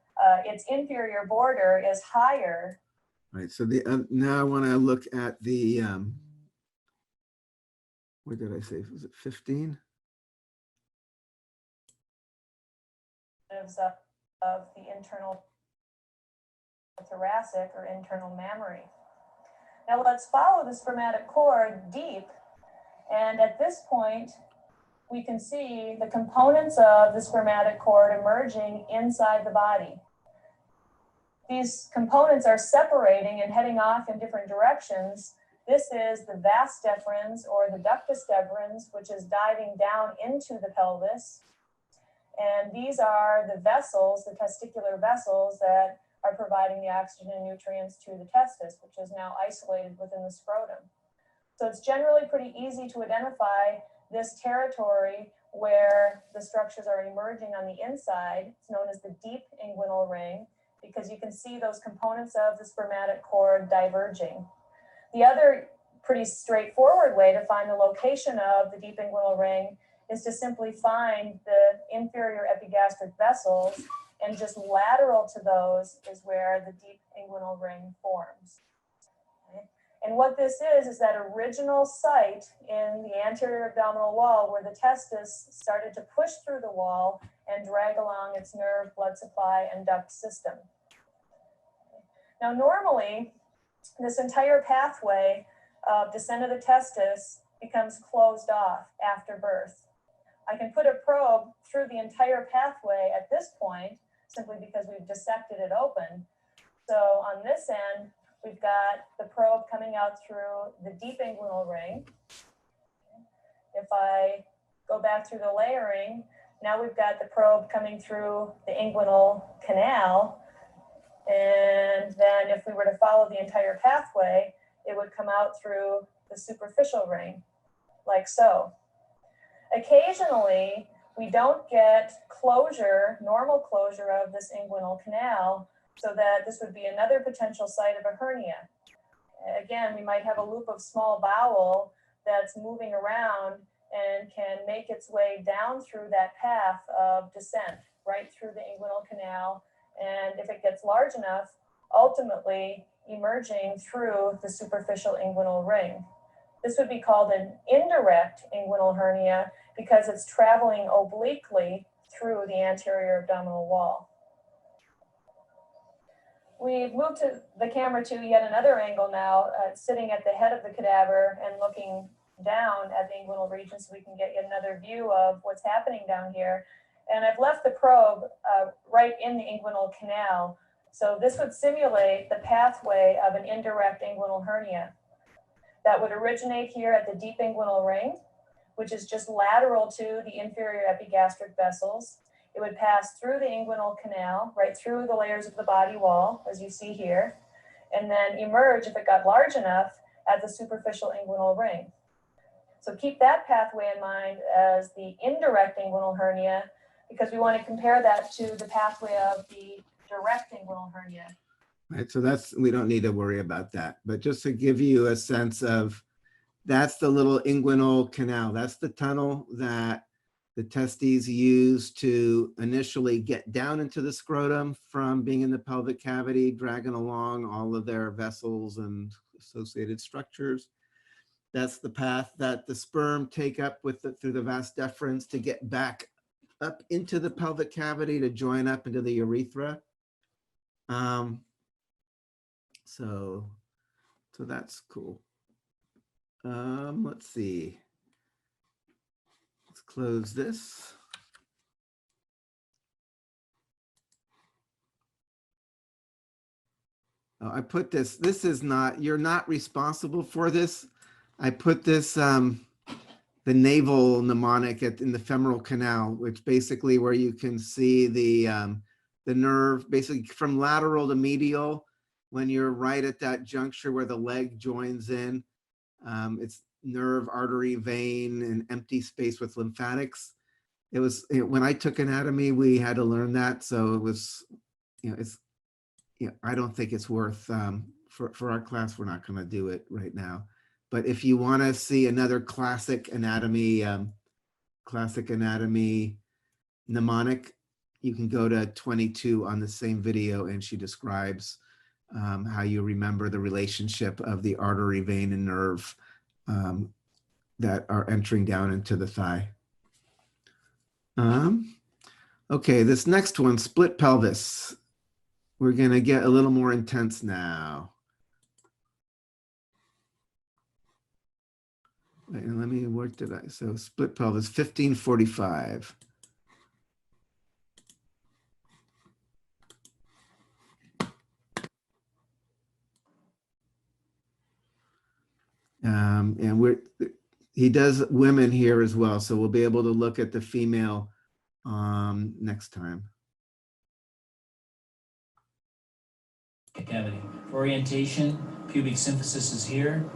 I: its inferior border is higher.
A: Right, so now I want to look at the, what did I say, was it 15?
I: Of the internal thoracic or internal mammary. Now let's follow the spermatic cord deep, and at this point we can see the components of the spermatic cord emerging inside the body. These components are separating and heading off in different directions. This is the vas deferens or the ductus deferens, which is diving down into the pelvis. And these are the vessels, the testicular vessels that are providing the oxygen and nutrients to the testis, which is now isolated within the scrotum. So it's generally pretty easy to identify this territory where the structures are emerging on the inside. It's known as the deep inguinal ring, because you can see those components of the spermatic cord diverging. The other pretty straightforward way to find the location of the deep inguinal ring is to simply find the inferior epigastric vessels, and just lateral to those is where the deep inguinal ring forms. Okay. And what this is that original site in the anterior abdominal wall where the testis started to push through the wall and drag along its nerve, blood supply, and duct system. Now, normally, this entire pathway of descent of the testis becomes closed off after birth. I can put a probe through the entire pathway at this point, simply because we've dissected it open. So on this end, we've got the probe coming out through the deep inguinal ring. If I go back through the layering, now we've got the probe coming through the inguinal canal. And then if we were to follow the entire pathway, it would come out through the superficial ring, like so. Occasionally, we don't get closure, normal closure of this inguinal canal, so that this would be another potential site of a hernia. Again, we might have a loop of small bowel that's moving around and can make its way down through that path of descent, right through the inguinal canal. And if it gets large enough, ultimately emerging through the superficial inguinal ring. This would be called an indirect inguinal hernia because it's traveling obliquely through the anterior abdominal wall. We've moved the camera to yet another angle now, sitting at the head of the cadaver and looking down at the inguinal region so we can get yet another view of what's happening down here. And I've left the probe right in the inguinal canal. So this would simulate the pathway of an indirect inguinal hernia that would originate here at the deep inguinal ring, which is just lateral to the inferior epigastric vessels. It would pass through the inguinal canal, right through the layers of the body wall, as you see here, and then emerge, if it got large enough, at the superficial inguinal ring. So keep that pathway in mind as the indirect inguinal hernia, because we want to compare that to the pathway of the direct inguinal hernia.
A: Right, so we don't need to worry about that. But just to give you a sense of, that's the little inguinal canal. That's the tunnel that the testes use to initially get down into the scrotum from being in the pelvic cavity, dragging along all of their vessels and associated structures. That's the path that the sperm take up through the vas deferens to get back up into the pelvic cavity to join up into the urethra. So that's cool. Let's see. Let's close this. Oh, I put this is not, you're not responsible for this. I put this, the naval mnemonic in the femoral canal, which basically where you can see the nerve basically from lateral to medial. When you're right at that juncture where the leg joins in, it's nerve, artery, vein, and empty space with lymphatics. When I took anatomy, we had to learn that. So it was, I don't think it's worth, for our class, we're not gonna do it right now. But if you wanna see another classic anatomy mnemonic, you can go to 22 on the same video, and she describes how you remember the relationship of the artery, vein, and nerve that are entering down into the thigh. Okay, this next one, split pelvis. We're gonna get a little more intense now. And let me, what did I, so split pelvis, 1545. And he does women here as well, so we'll be able to look at the female next time.
J: Cavity. For orientation, pubic symphysis is here.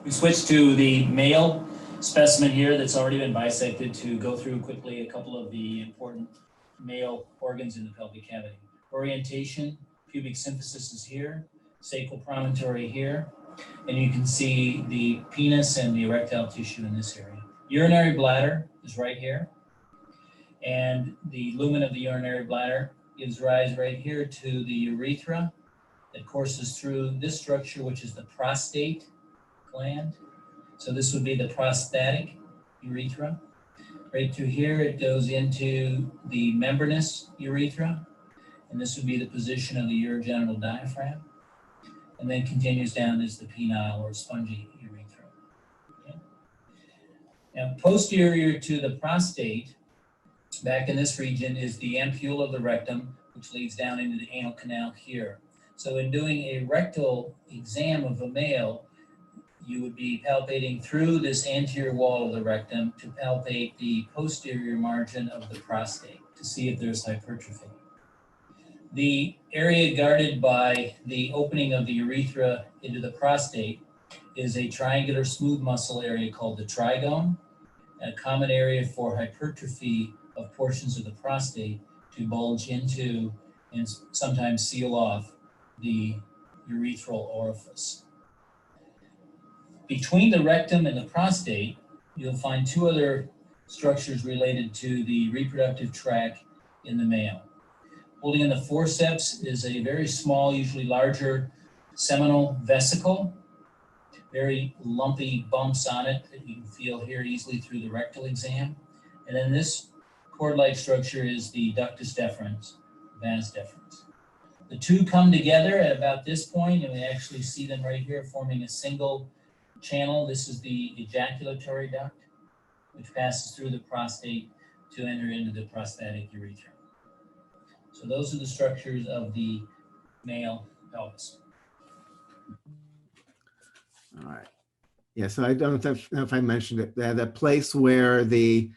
J: We switch to the male specimen here that's already been bisected to go through quickly a couple of the important male organs in the pelvic cavity. Orientation, pubic symphysis is here, sacral promontory here, and you can see the penis and the erectile tissue in this area. Urinary bladder is right here, and the lumen of the urinary bladder gives rise right here to the urethra that courses through this structure, which is the prostate gland. So this would be the prostatic urethra. Right through here, it goes into the membranous urethra, and this would be the position of the urogenital diaphragm, and then continues down as the penile or spongy urethra. Okay. Now, posterior to the prostate, back in this region, is the ampulla of the rectum, which leads down into the anal canal here. So in doing a rectal exam of a male, you would be palpating through this anterior wall of the rectum to palpate the posterior margin of the prostate to see if there's hypertrophy. The area guarded by the opening of the urethra into the prostate is a triangular smooth muscle area called the trigone, a common area for hypertrophy of portions of the prostate to bulge into and sometimes seal off the urethral orifice. Between the rectum and the prostate, you'll find two other structures related to the reproductive tract in the male. Holding in the forceps is a very small, usually larger seminal vesicle, very lumpy bumps on it that you can feel here easily through the rectal exam. And then this cord-like structure is the ductus deferens, vas deferens. The two come together at about this point, and we actually see them right here forming a single channel. This is the ejaculatory duct, which passes through the prostate to enter into the prostatic urethra. So those are the structures of the male pelvis.
A: All right. Yeah, so I don't know if I mentioned it. The place where the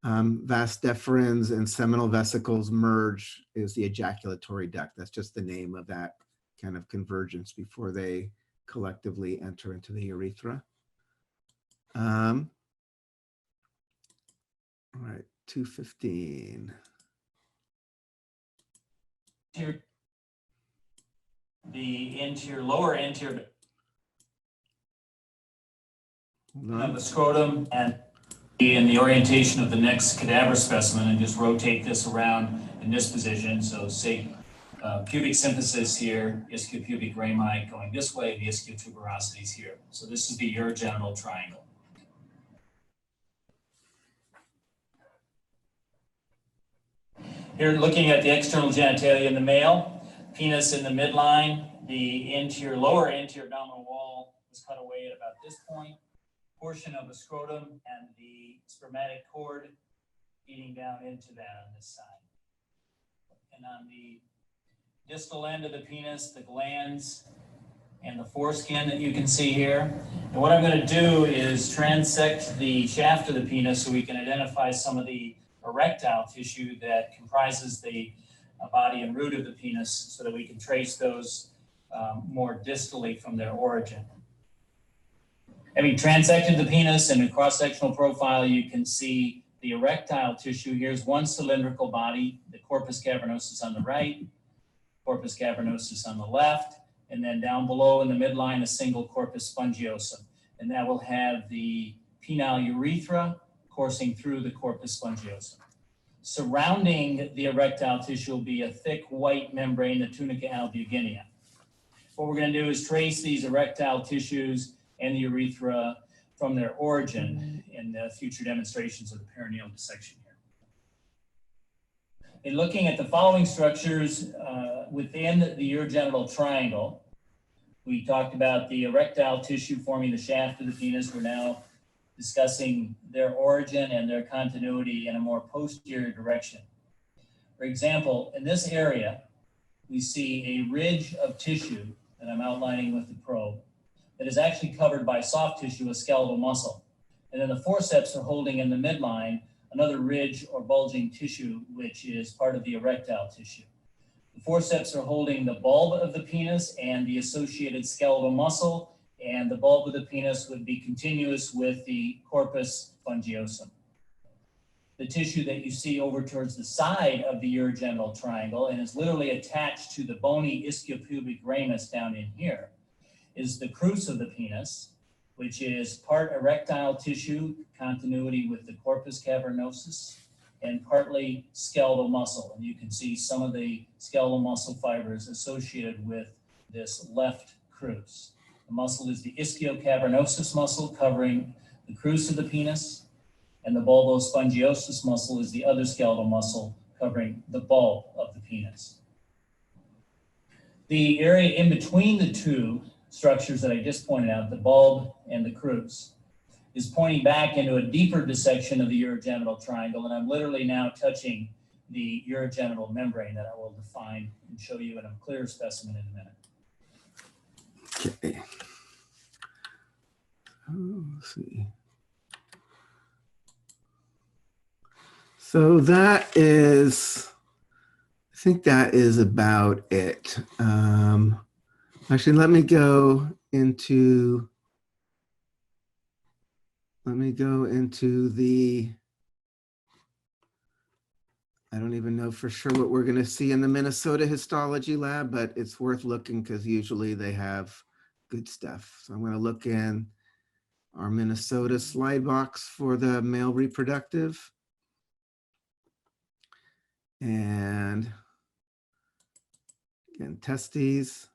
A: vas deferens and seminal vesicles merge is the ejaculatory duct. That's just the name of that kind of convergence before they collectively enter into the urethra. All right, 215.
J: Here, the lower anterior of the scrotum and the orientation of the next cadaver specimen, and just rotate this around in this position. So say pubic symphysis here, ischiopubic rami going this way, the ischiotuberosities here. So this is the urogenital triangle. Here looking at the external genitalia in the male, penis in the midline, the lower anterior abdominal wall was cut away at about this point. Portion of the scrotum and the spermatic cord feeding down into that on this side. And on the distal end of the penis, the glands and the foreskin that you can see here. And what I'm going to do is transect the shaft of the penis so we can identify some of the erectile tissue that comprises the body and root of the penis so that we can trace those more distally from their origin. Having transected the penis in a cross-sectional profile, you can see the erectile tissue. Here's one cylindrical body, the corpus cavernosus on the right, corpus cavernosus on the left, and then down below in the midline, a single corpus spongiosum. And that will have the penile urethra coursing through the corpus spongiosum. Surrounding the erectile tissue will be a thick white membrane, the tunica albuginea. What we're going to do is trace these erectile tissues and the urethra from their origin in the future demonstrations of the perineal dissection here. In looking at the following structures within the urogenital triangle, we talked about the erectile tissue forming the shaft of the penis. We're now discussing their origin and their continuity in a more posterior direction. For example, in this area, we see a ridge of tissue that I'm outlining with the probe that is actually covered by soft tissue, a skeletal muscle. And then the forceps are holding in the midline another ridge or bulging tissue, which is part of the erectile tissue. The forceps are holding the bulb of the penis and the associated skeletal muscle, and the bulb of the penis would be continuous with the corpus spongiosum. The tissue that you see over towards the side of the urogenital triangle and is literally attached to the bony ischiopubic ramus down in here is the crus of the penis, which is part erectile tissue, continuity with the corpus cavernosus, and partly skeletal muscle. And you can see some of the skeletal muscle fibers associated with this left crus. The muscle is the ischiocavernosus muscle covering the crus of the penis, and the bulbospongiosus muscle is the other skeletal muscle covering the bulb of the penis. The area in between the two structures that I just pointed out, the bulb and the crus, is pointing back into a deeper dissection of the urogenital triangle, and I'm literally now touching the urogenital membrane that I will define and show you in a clear specimen in a minute.
A: Okay. Oh, let's see. So that is, I think that is about it. Actually, let me go into the, I don't even know for sure what we're going to see in the Minnesota histology lab, but it's worth looking because usually they have good stuff. So I'm going to look in our Minnesota slide box for the male reproductive. And again, testes.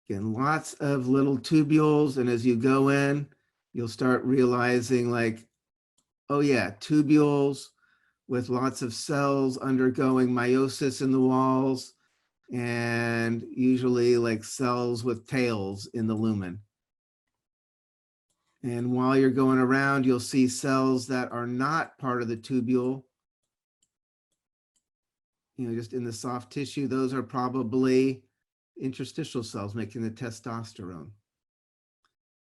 A: Again, lots of little tubules. And as you go in, you'll start realizing like, oh yeah, tubules with lots of cells undergoing meiosis in the walls, and usually like cells with tails in the lumen. And while you're going around, you'll see cells that are not part of the tubule. You know, just in the soft tissue, those are probably interstitial cells making the testosterone.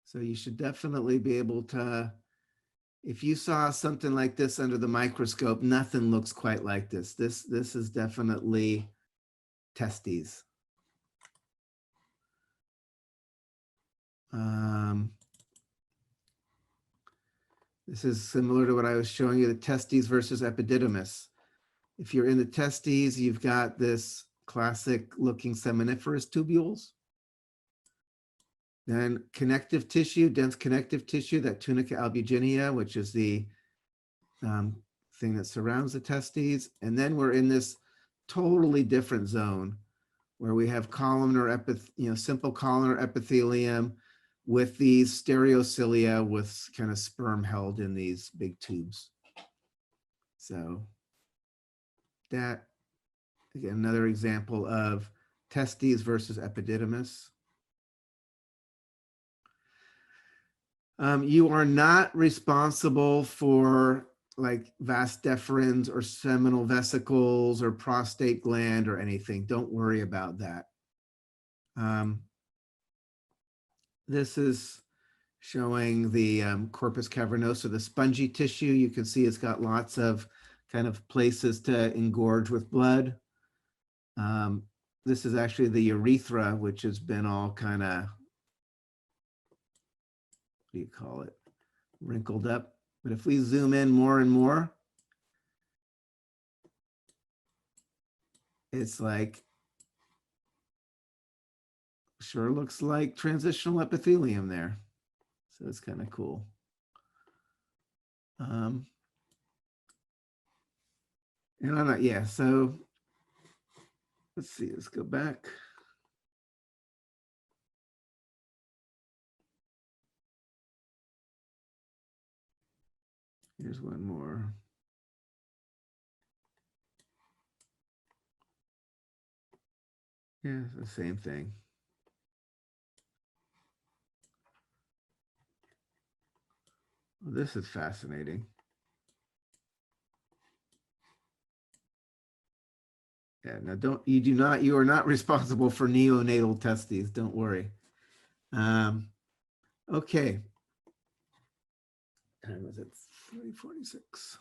A: So you should definitely be able to, if you saw something like this under the microscope, nothing looks quite like this. This is definitely testes. This is similar to what I was showing you, the testes versus epididymis. If you're in the testes, you've got this classic looking seminiferous tubules. Then connective tissue, dense connective tissue, that tunica albuginea, which is the thing that surrounds the testes. And then we're in this totally different zone where we have columnar, simple columnar epithelium with these stereocilia with kind of sperm held in these big tubes. So that, again, another example of testes versus epididymis. You are not responsible for like vas deferens or seminal vesicles or prostate gland or anything. Don't worry about that. This is showing the corpus cavernosa, the spongy tissue. You can see it's got lots of kind of places to engorge with blood. This is actually the urethra, which has been all kind of, what do you call it, wrinkled up. But if we zoom in more and more, it's like, sure looks like transitional epithelium there. So it's kind of cool. And I'm not, yeah, so let's see, let's go back. Here's one more. Yeah, it's the same thing. Well, this is fascinating. Yeah, now you are not responsible for neonatal testes, don't worry. Okay. Time was it? 3:46.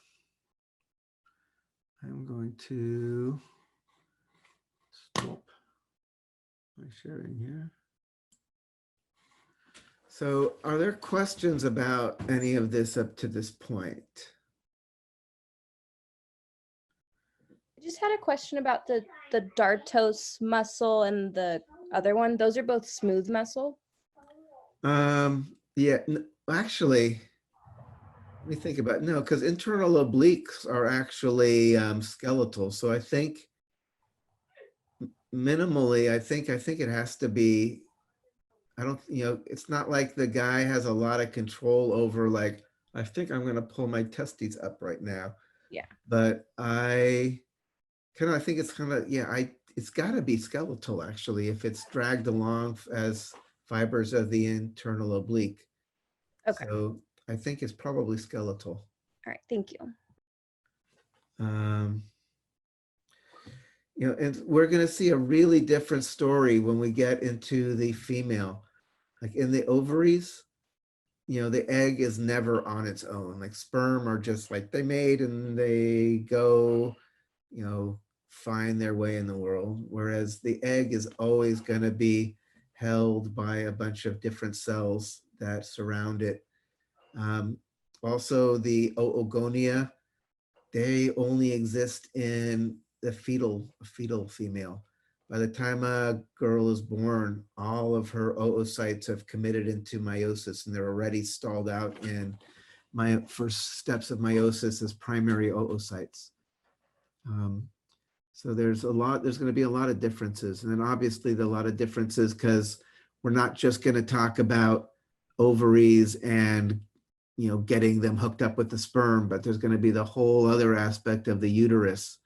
A: I'm going to stop my sharing here. So are there questions about any of this up to this point?
G: I just had a question about the dartos muscle and the other one. Those are both smooth muscle.
A: Yeah, actually, Let me think about, no, because internal obliques are actually skeletal. So I think minimally, I think it has to be, I don't, it's not like the guy has a lot of control over like, I think I'm gonna pull my testes up right now.
G: Yeah.
A: But I think it's kind of, yeah, it's gotta be skeletal actually, if it's dragged along as fibers of the internal oblique.
G: Okay.
A: So I think it's probably skeletal.
G: All right. Thank you.
A: Um, and we're going to see a really different story when we get into the female. Like in the ovaries, the egg is never on its own. Like sperm are just like they made and they go, find their way in the world. Whereas the egg is always going to be held by a bunch of different cells that surround it. Also, the oogonia, they only exist in the fetal female. By the time a girl is born, all of her oocytes have committed into meiosis and they're already stalled out in my first steps of meiosis as primary oocytes. So there's going to be a lot of differences. And then obviously a lot of differences because we're not just going to talk about ovaries and getting them hooked up with the sperm, but there's going to be the whole other aspect of the uterus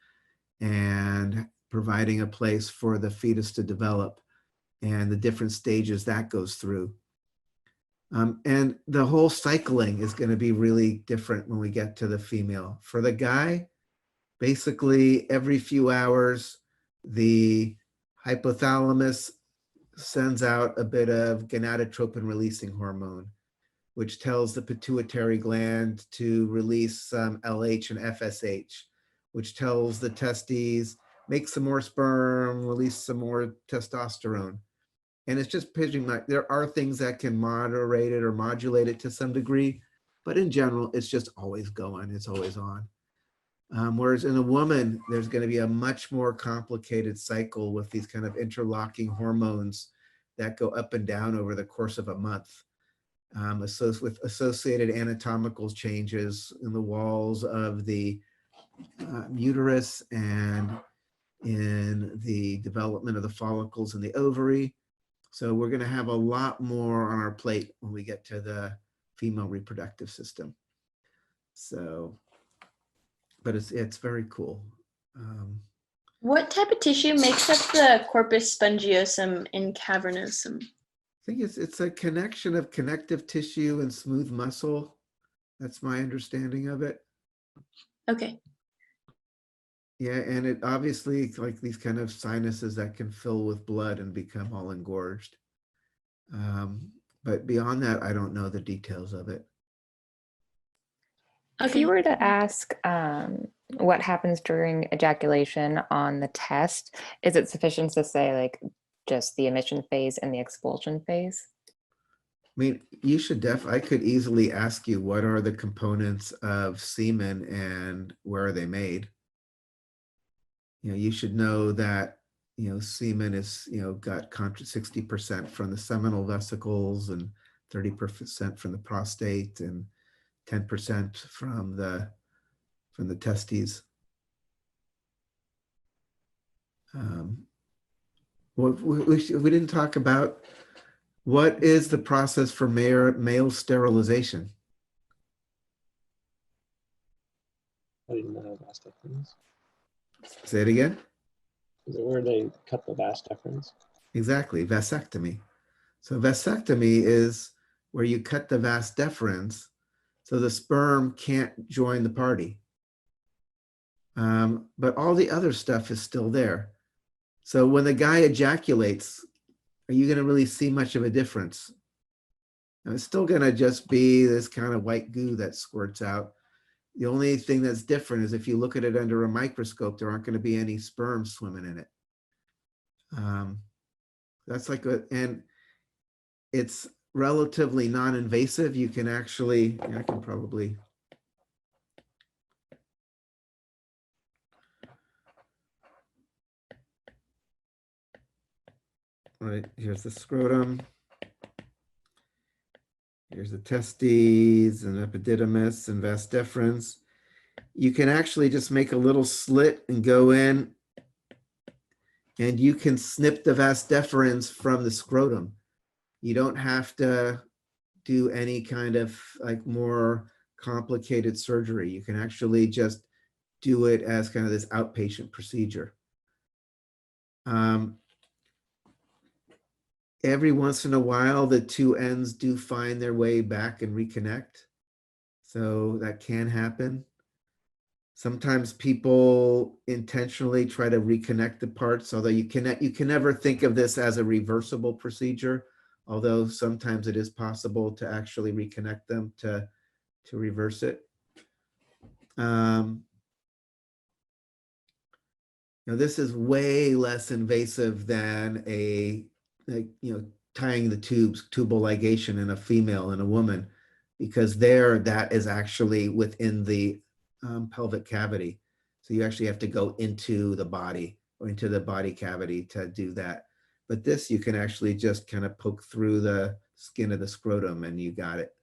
A: and providing a place for the fetus to develop and the different stages that goes through. And the whole cycling is going to be really different when we get to the female. For the guy, basically every few hours, the hypothalamus sends out a bit of gonadotropin releasing hormone, which tells the pituitary gland to release some LH and FSH, which tells the testes, make some more sperm, release some more testosterone. And it's just pretty much, there are things that can moderate it or modulate it to some degree, but in general, it's just always going, it's always on. Whereas in a woman, there's going to be a much more complicated cycle with these kind of interlocking hormones that go up and down over the course of a month. With associated anatomical changes in the walls of the uterus and in the development of the follicles in the ovary. So we're going to have a lot more on our plate when we get to the female reproductive system. So, but it's very cool.
E: What type of tissue makes up the corpus spongiosum and cavernosum?
A: I think it's a connection of connective tissue and smooth muscle. That's my understanding of it.
E: Okay.
A: Yeah, and it obviously like these kind of sinuses that can fill with blood and become all engorged. But beyond that, I don't know the details of it.
B: If you were to ask what happens during ejaculation on the test, is it sufficient to say like just the emission phase and the expulsion phase?
A: I mean, you should I could easily ask you what are the components of semen and where are they made? You should know that, semen is, got 60% from the seminal vesicles and 30% from the prostate and 10% from the testes. We didn't talk about what is the process for male sterilization.
C: I didn't know vas deferens.
A: Say it again.
C: Is it where they cut the vas deferens?
A: Exactly, vasectomy. So vasectomy is where you cut the vas deferens so the sperm can't join the party. But all the other stuff is still there. So when the guy ejaculates, are you going to really see much of a difference? And it's still going to just be this kind of white goo that squirts out. The only thing that's different is if you look at it under a microscope, there aren't going to be any sperm swimming in it. That's like and it's relatively non-invasive. You can actually, I can probably. All right, here's the scrotum. Here's the testes and epididymis and vas deferens. You can actually just make a little slit and go in, and you can snip the vas deferens from the scrotum. You don't have to do any kind of like more complicated surgery. You can actually just do it as kind of this outpatient procedure. Every once in a while, the two ends do find their way back and reconnect. So that can happen. Sometimes people intentionally try to reconnect the parts, although you can never think of this as a reversible procedure, although sometimes it is possible to actually reconnect them to reverse it. Now this is way less invasive than tying the tubes, tubal ligation in a female and a woman, because that is actually within the pelvic cavity. So you actually have to go into the body or into the body cavity to do that. But this, you can actually just kind of poke through the skin of the scrotum and you got it.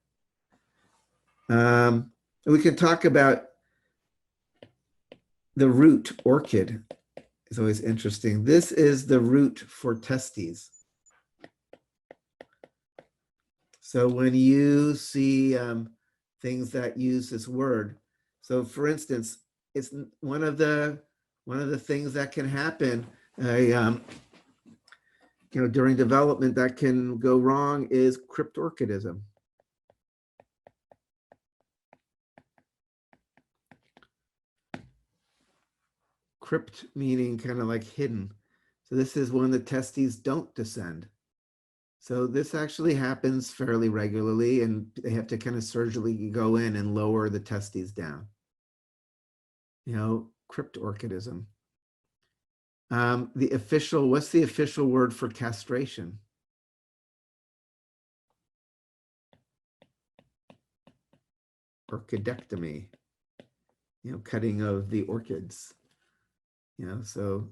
A: We can talk about the root, orchid. It's always interesting. This is the root for testes. So when you see things that use this word, so for instance, it's one of the things that can happen, during development that can go wrong is cryptorchidism. Crypt meaning kind of like hidden. So this is when the testes don't descend. So this actually happens fairly regularly, and they have to kind of surgically go in and lower the testes down. Cryptorchidism. What's the official word for castration? Orchidectomy. Cutting of the orchids. So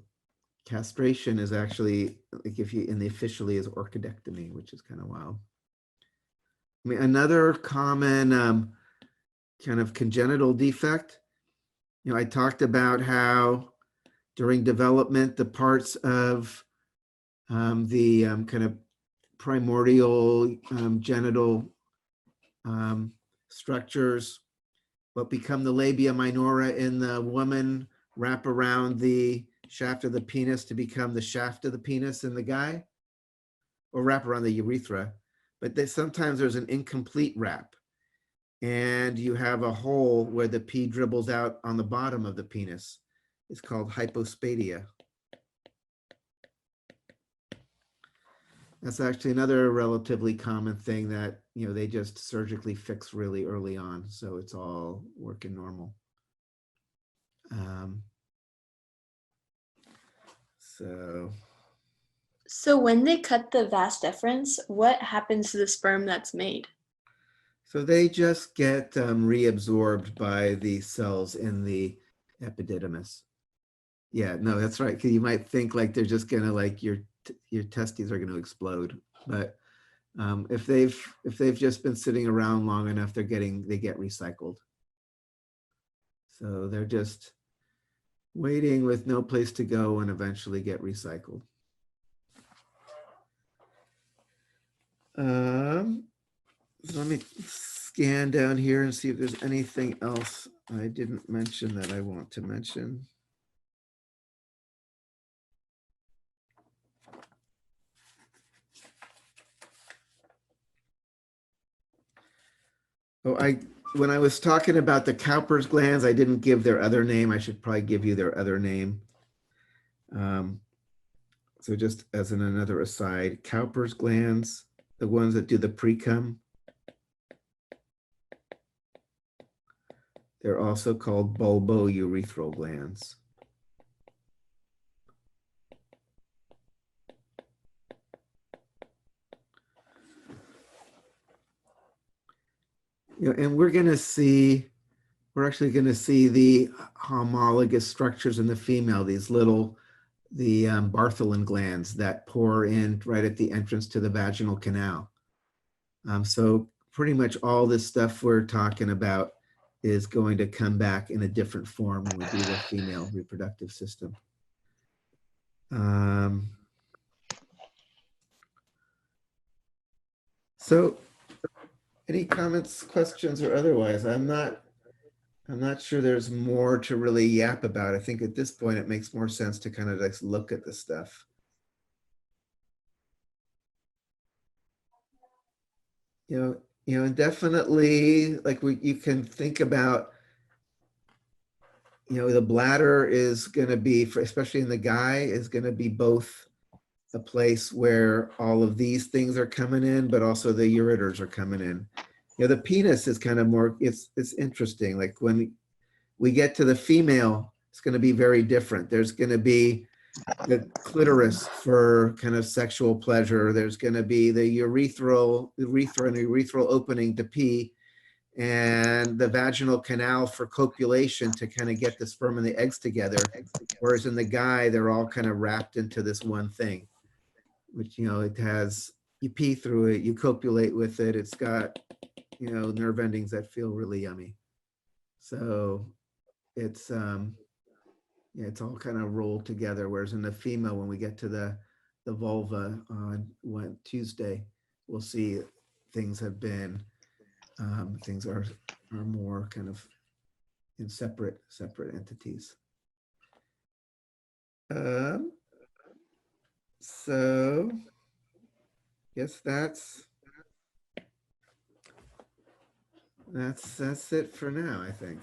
A: castration is actually, like officially is orchidectomy, which is kind of wild. I mean, another common kind of congenital defect, I talked about how during development, the parts of the kind of primordial genital structures, what become the labia minora in the woman, wrap around the shaft of the penis to become the shaft of the penis in the guy, or wrap around the urethra. But sometimes there's an incomplete wrap, and you have a hole where the pee dribbles out on the bottom of the penis. It's called hypospadia. That's actually another relatively common thing that they just surgically fix really early on, so it's all working normal.
E: So when they cut the vas deferens, what happens to the sperm that's made?
A: So they just get reabsorbed by the cells in the epididymis. Yeah, no, that's right. 'Cause you might think like they're just gonna your testes are gonna explode, but if they've just been sitting around long enough, they get recycled. So they're just waiting with no place to go and eventually get recycled. So let me scan down here and see if there's anything else I didn't mention that I want to mention. When I was talking about the Cowper's glands, I didn't give their other name. I should probably give you their other name. So just as another aside, Cowper's glands, the ones that do the precum, they're also called bulbourethral glands. And we're actually going to see the homologous structures in the female, the Bartholin glands that pour in right at the entrance to the vaginal canal. So pretty much all this stuff we're talking about is going to come back in a different form when we do the female reproductive system. So any comments, questions, or otherwise? I'm not sure there's more to really yap about. I think at this point it makes more sense to kind of like look at the stuff. You know, and definitely like you can think about, you know, the bladder is going to be, for, especially in the guy, is going to be both a place where all of these things are coming in, but also the ureters are coming in. You know, the penis is kind of more, it's interesting. Like when we get to the female, it's going to be very different. There's going to be the clitoris for kind of sexual pleasure. There's going to be the urethra and urethral opening to pee, and the vaginal canal for copulation to kind of get the sperm and the eggs together. Whereas in the guy, they're all kind of wrapped into this one thing, which, you know, it has, you pee through it, you copulate with it. It's got, you know, nerve endings that feel really yummy. So it's, yeah, it's all kind of rolled together. Whereas in the female, when we get to the vulva on Tuesday, we'll see things have been, things are more kind of in separate entities. So guess that's it for now, I think.